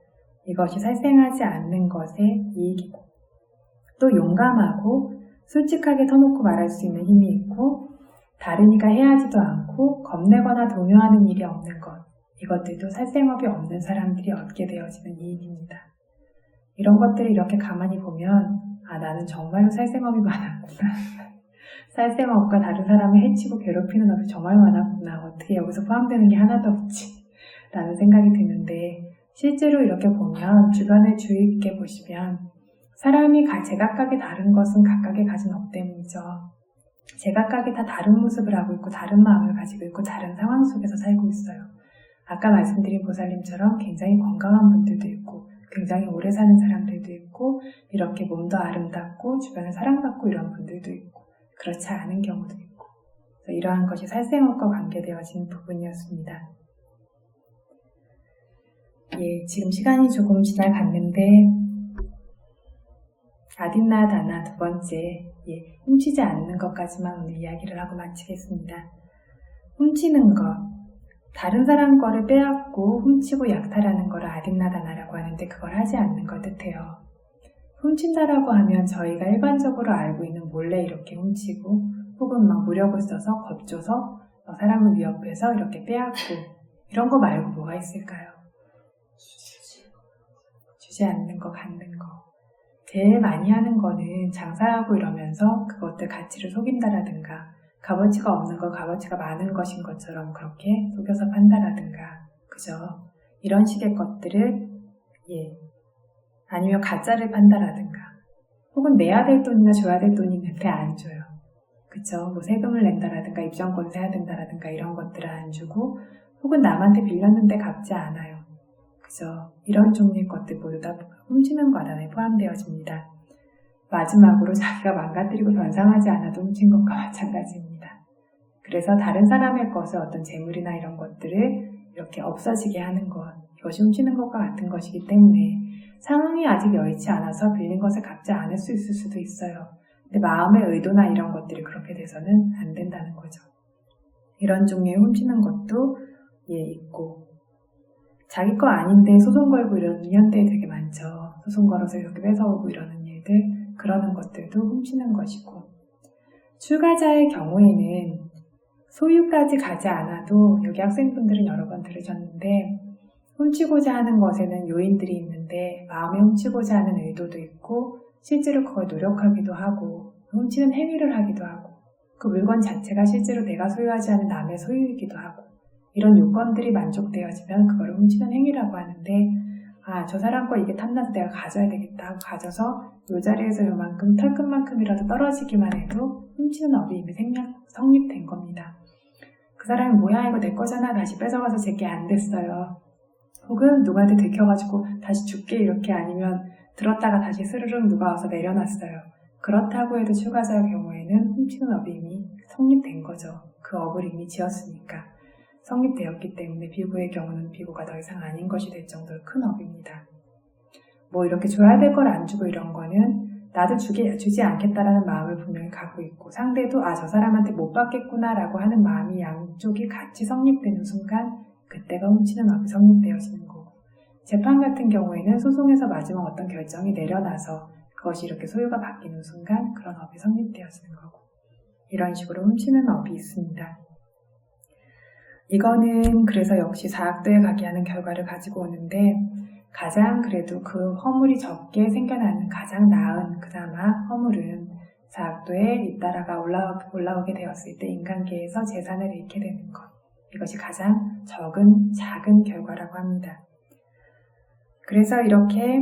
이것이 살생하지 않는 것의 이익이고 또 용감하고 솔직하게 터놓고 말할 수 있는 힘이 있고 다른 이가 해하지도 않고 겁내거나 동요하는 일이 없는 것 이것들도 살생업이 없는 사람들이 얻게 되어지는 이익입니다. 이런 것들을 이렇게 가만히 보면 나는 정말로 살생업이 많았구나. 살생업과 다른 사람을 해치고 괴롭히는 업이 정말 많았구나. 어떻게 여기서 포함되는 게 하나도 없지? 라는 생각이 드는데 실제로 이렇게 보면 주변을 주의 깊게 보시면 사람이 제각각의 다른 것은 각각의 가진 업 때문이죠. 제각각이 다 다른 모습을 하고 있고 다른 마음을 가지고 있고 다른 상황 속에서 살고 있어요. 아까 말씀드린 보살님처럼 굉장히 건강한 분들도 있고 굉장히 오래 사는 사람들도 있고 이렇게 몸도 아름답고 주변을 사랑받고 이런 분들도 있고 그렇지 않은 경우도 있고 이러한 것이 살생업과 관계되어진 부분이었습니다. 지금 시간이 조금 지나갔는데 아딘나다나 두 번째 훔치지 않는 것까지만 오늘 이야기를 하고 마치겠습니다. 훔치는 것, 다른 사람 거를 빼앗고 훔치고 약탈하는 거를 아딘나다나라고 하는데 그걸 하지 않는 걸 뜻해요. 훔친다라고 하면 저희가 일반적으로 알고 있는 몰래 이렇게 훔치고 혹은 막 무력을 써서 겁줘서 사람을 위협해서 이렇게 빼앗고 이런 거 말고 뭐가 있을까요? 주지 않는 거, 갖는 거. 제일 많이 하는 거는 장사하고 이러면서 그것들 가치를 속인다라든가 값어치가 없는 걸 값어치가 많은 것인 것처럼 그렇게 속여서 판다라든가 그죠? 이런 식의 것들을 아니면 가짜를 판다라든가 혹은 내야 될 돈이나 줘야 될 돈이 있는데 안 줘요. 그쵸? 뭐 세금을 낸다라든가 입장권을 사야 된다라든가 이런 것들을 안 주고 혹은 남한테 빌렸는데 갚지 않아요. 그죠? 이런 종류의 것들 모두 다 훔치는 과단에 포함되어집니다. 마지막으로 자기가 망가뜨리고 변상하지 않아도 훔친 것과 마찬가지입니다. 그래서 다른 사람의 것을 어떤 재물이나 이런 것들을 이렇게 없어지게 하는 것, 이것이 훔치는 것과 같은 것이기 때문에 상황이 아직 여의치 않아서 빌린 것을 갚지 않을 수 있을 수도 있어요. 근데 마음의 의도나 이런 것들이 그렇게 돼서는 안 된다는 거죠. 이런 종류의 훔치는 것도 있고, 자기 거 아닌데 소송 걸고 이러는 현대에 되게 많죠. 소송 걸어서 이렇게 뺏어오고 이러는 일들, 그러는 것들도 훔치는 것이고, 출가자의 경우에는 소유까지 가지 않아도, 여기 학생분들은 여러 번 들으셨는데, 훔치고자 하는 것에는 요인들이 있는데 마음에 훔치고자 하는 의도도 있고 실제로 그걸 노력하기도 하고 훔치는 행위를 하기도 하고 그 물건 자체가 실제로 내가 소유하지 않은 남의 소유이기도 하고 이런 요건들이 만족되어지면 그걸 훔치는 행위라고 하는데 저 사람 거 이게 탐나서 내가 가져야 되겠다 하고 가져서 이 자리에서 요만큼 털끝만큼이라도 떨어지기만 해도 훔치는 업이 이미 성립된 겁니다. 그 사람이 뭐야 이거 내 거잖아 다시 뺏어가서 제게 안 됐어요. 혹은 누구한테 들켜가지고 다시 줄게 이렇게 아니면 들었다가 다시 스르륵 누가 와서 내려놨어요. 그렇다고 해도 출가자의 경우에는 훔치는 업이 이미 성립된 거죠. 그 업을 이미 지었으니까 성립되었기 때문에 비구의 경우는 비구가 더 이상 아닌 것이 될 정도로 큰 업입니다. 뭐 이렇게 줘야 될 걸 안 주고 이런 거는 나도 주지 않겠다라는 마음을 분명히 갖고 있고 상대도 저 사람한테 못 받겠구나 라고 하는 마음이 양쪽이 같이 성립되는 순간 그때가 훔치는 업이 성립되어지는 거고 재판 같은 경우에는 소송에서 마지막 어떤 결정이 내려나서 그것이 이렇게 소유가 바뀌는 순간 그런 업이 성립되어지는 거고 이런 식으로 훔치는 업이 있습니다. 이거는 그래서 역시 사학도에 가게 하는 결과를 가지고 오는데 가장 그래도 그 허물이 적게 생겨나는 가장 나은 그나마 허물은 사학도에 잇따라가 올라오게 되었을 때 인간계에서 재산을 잃게 되는 것. 이것이 가장 작은 결과라고 합니다. 그래서 이렇게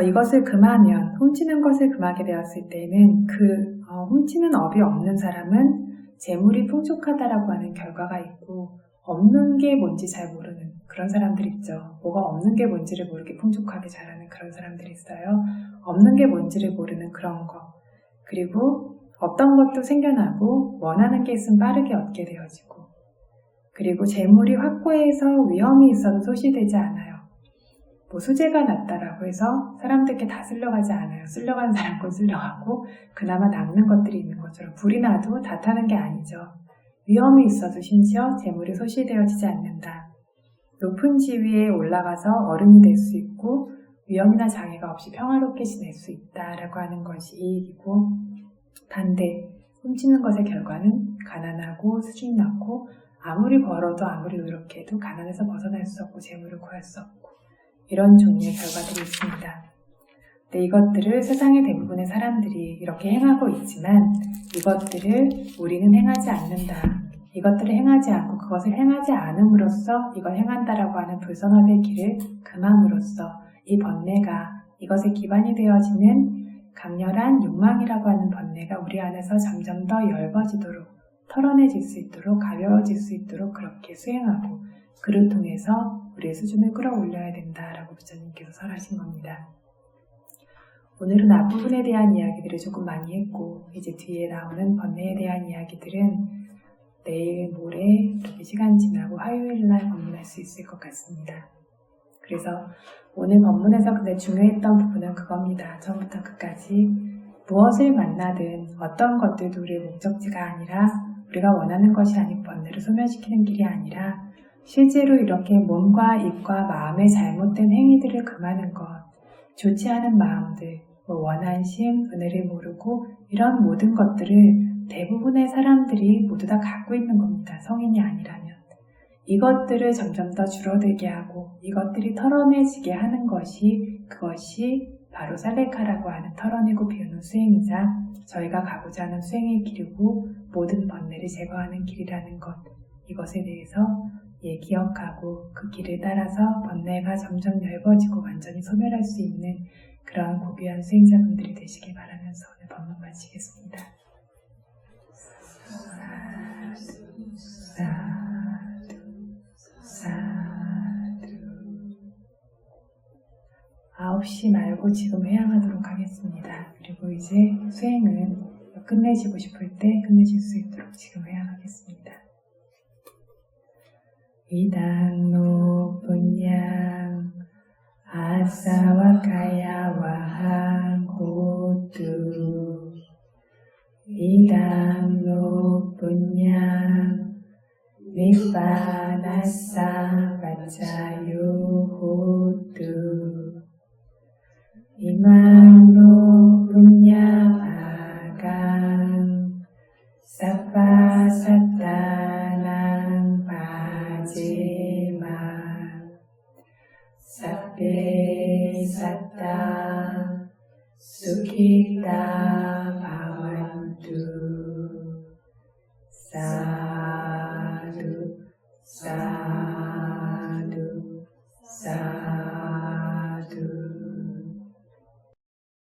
이것을 금하면 훔치는 것을 금하게 되었을 때는 훔치는 업이 없는 사람은 재물이 풍족하다라고 하는 결과가 있고 없는 게 뭔지 잘 모르는 그런 사람들 있죠. 뭐가 없는 게 뭔지를 모르게 풍족하게 자라는 그런 사람들이 있어요. 없는 게 뭔지를 모르는 그런 거. 그리고 어떤 것도 생겨나고 원하는 게 있으면 빠르게 얻게 되어지고 그리고 재물이 확고해서 위험이 있어도 소실되지 않아요. 뭐 수재가 났다라고 해서 사람들께 다 쓸려가지 않아요. 쓸려가는 사람 건 쓸려가고 그나마 남는 것들이 있는 것처럼 불이 나도 다 타는 게 아니죠. 위험이 있어도 심지어 재물이 소실되어지지 않는다. 높은 지위에 올라가서 어른이 될 수 있고 위험이나 장애가 없이 평화롭게 지낼 수 있다라고 하는 것이 이익이고 반대, 훔치는 것의 결과는 가난하고 수준이 낮고 아무리 벌어도 아무리 노력해도 가난에서 벗어날 수 없고 재물을 구할 수 없고 이런 종류의 결과들이 있습니다. 근데 이것들을 세상의 대부분의 사람들이 이렇게 행하고 있지만 이것들을 우리는 행하지 않는다. 이것들을 행하지 않고 그것을 행하지 않음으로써 이걸 행한다라고 하는 불선업의 길을 금함으로써 이 번뇌가 이것에 기반이 되어지는 강렬한 욕망이라고 하는 번뇌가 우리 안에서 점점 더 엷어지도록 털어내질 수 있도록 가벼워질 수 있도록 그렇게 수행하고 그를 통해서 우리의 수준을 끌어올려야 된다라고 부처님께서 설하신 겁니다. 오늘은 앞부분에 대한 이야기들을 조금 많이 했고 이제 뒤에 나오는 번뇌에 대한 이야기들은 내일, 모레 이렇게 시간 지나고 화요일날 법문할 수 있을 것 같습니다. 그래서 오늘 법문에서 근데 중요했던 부분은 그겁니다. 처음부터 끝까지 무엇을 만나든 어떤 것들도 우리의 목적지가 아니라 우리가 원하는 것이 아니고 번뇌를 소멸시키는 길이 아니라 실제로 이렇게 몸과 입과 마음의 잘못된 행위들을 금하는 것, 좋지 않은 마음들, 원한심, 은혜를 모르고 이런 모든 것들을 대부분의 사람들이 모두 다 갖고 있는 겁니다. 성인이 아니라면. 이것들을 점점 더 줄어들게 하고 이것들이 털어내지게 하는 그것이 바로 살레카라고 하는 털어내고 비우는 수행이자 저희가 가고자 하는 수행의 길이고 모든 번뇌를 제거하는 길이라는 것. 이것에 대해서 기억하고 그 길을 따라서 번뇌가 점점 넓어지고 완전히 소멸할 수 있는 그런 고귀한 수행자분들이 되시길 바라면서 오늘 법문 마치겠습니다. 사두, 사두. 9 없이 말고 지금 회양하도록 하겠습니다. 그리고 이제 수행은 끝내시고 싶을 때 끝내실 수 있도록 지금 회양하겠습니다. 이단노 분양 아사와카야와한 호두 이단노 분양 니빠나사 바차유 호두 이만노 분야바강 사빠사타난 바제마 사페 사타 수키타 바완투 사두 사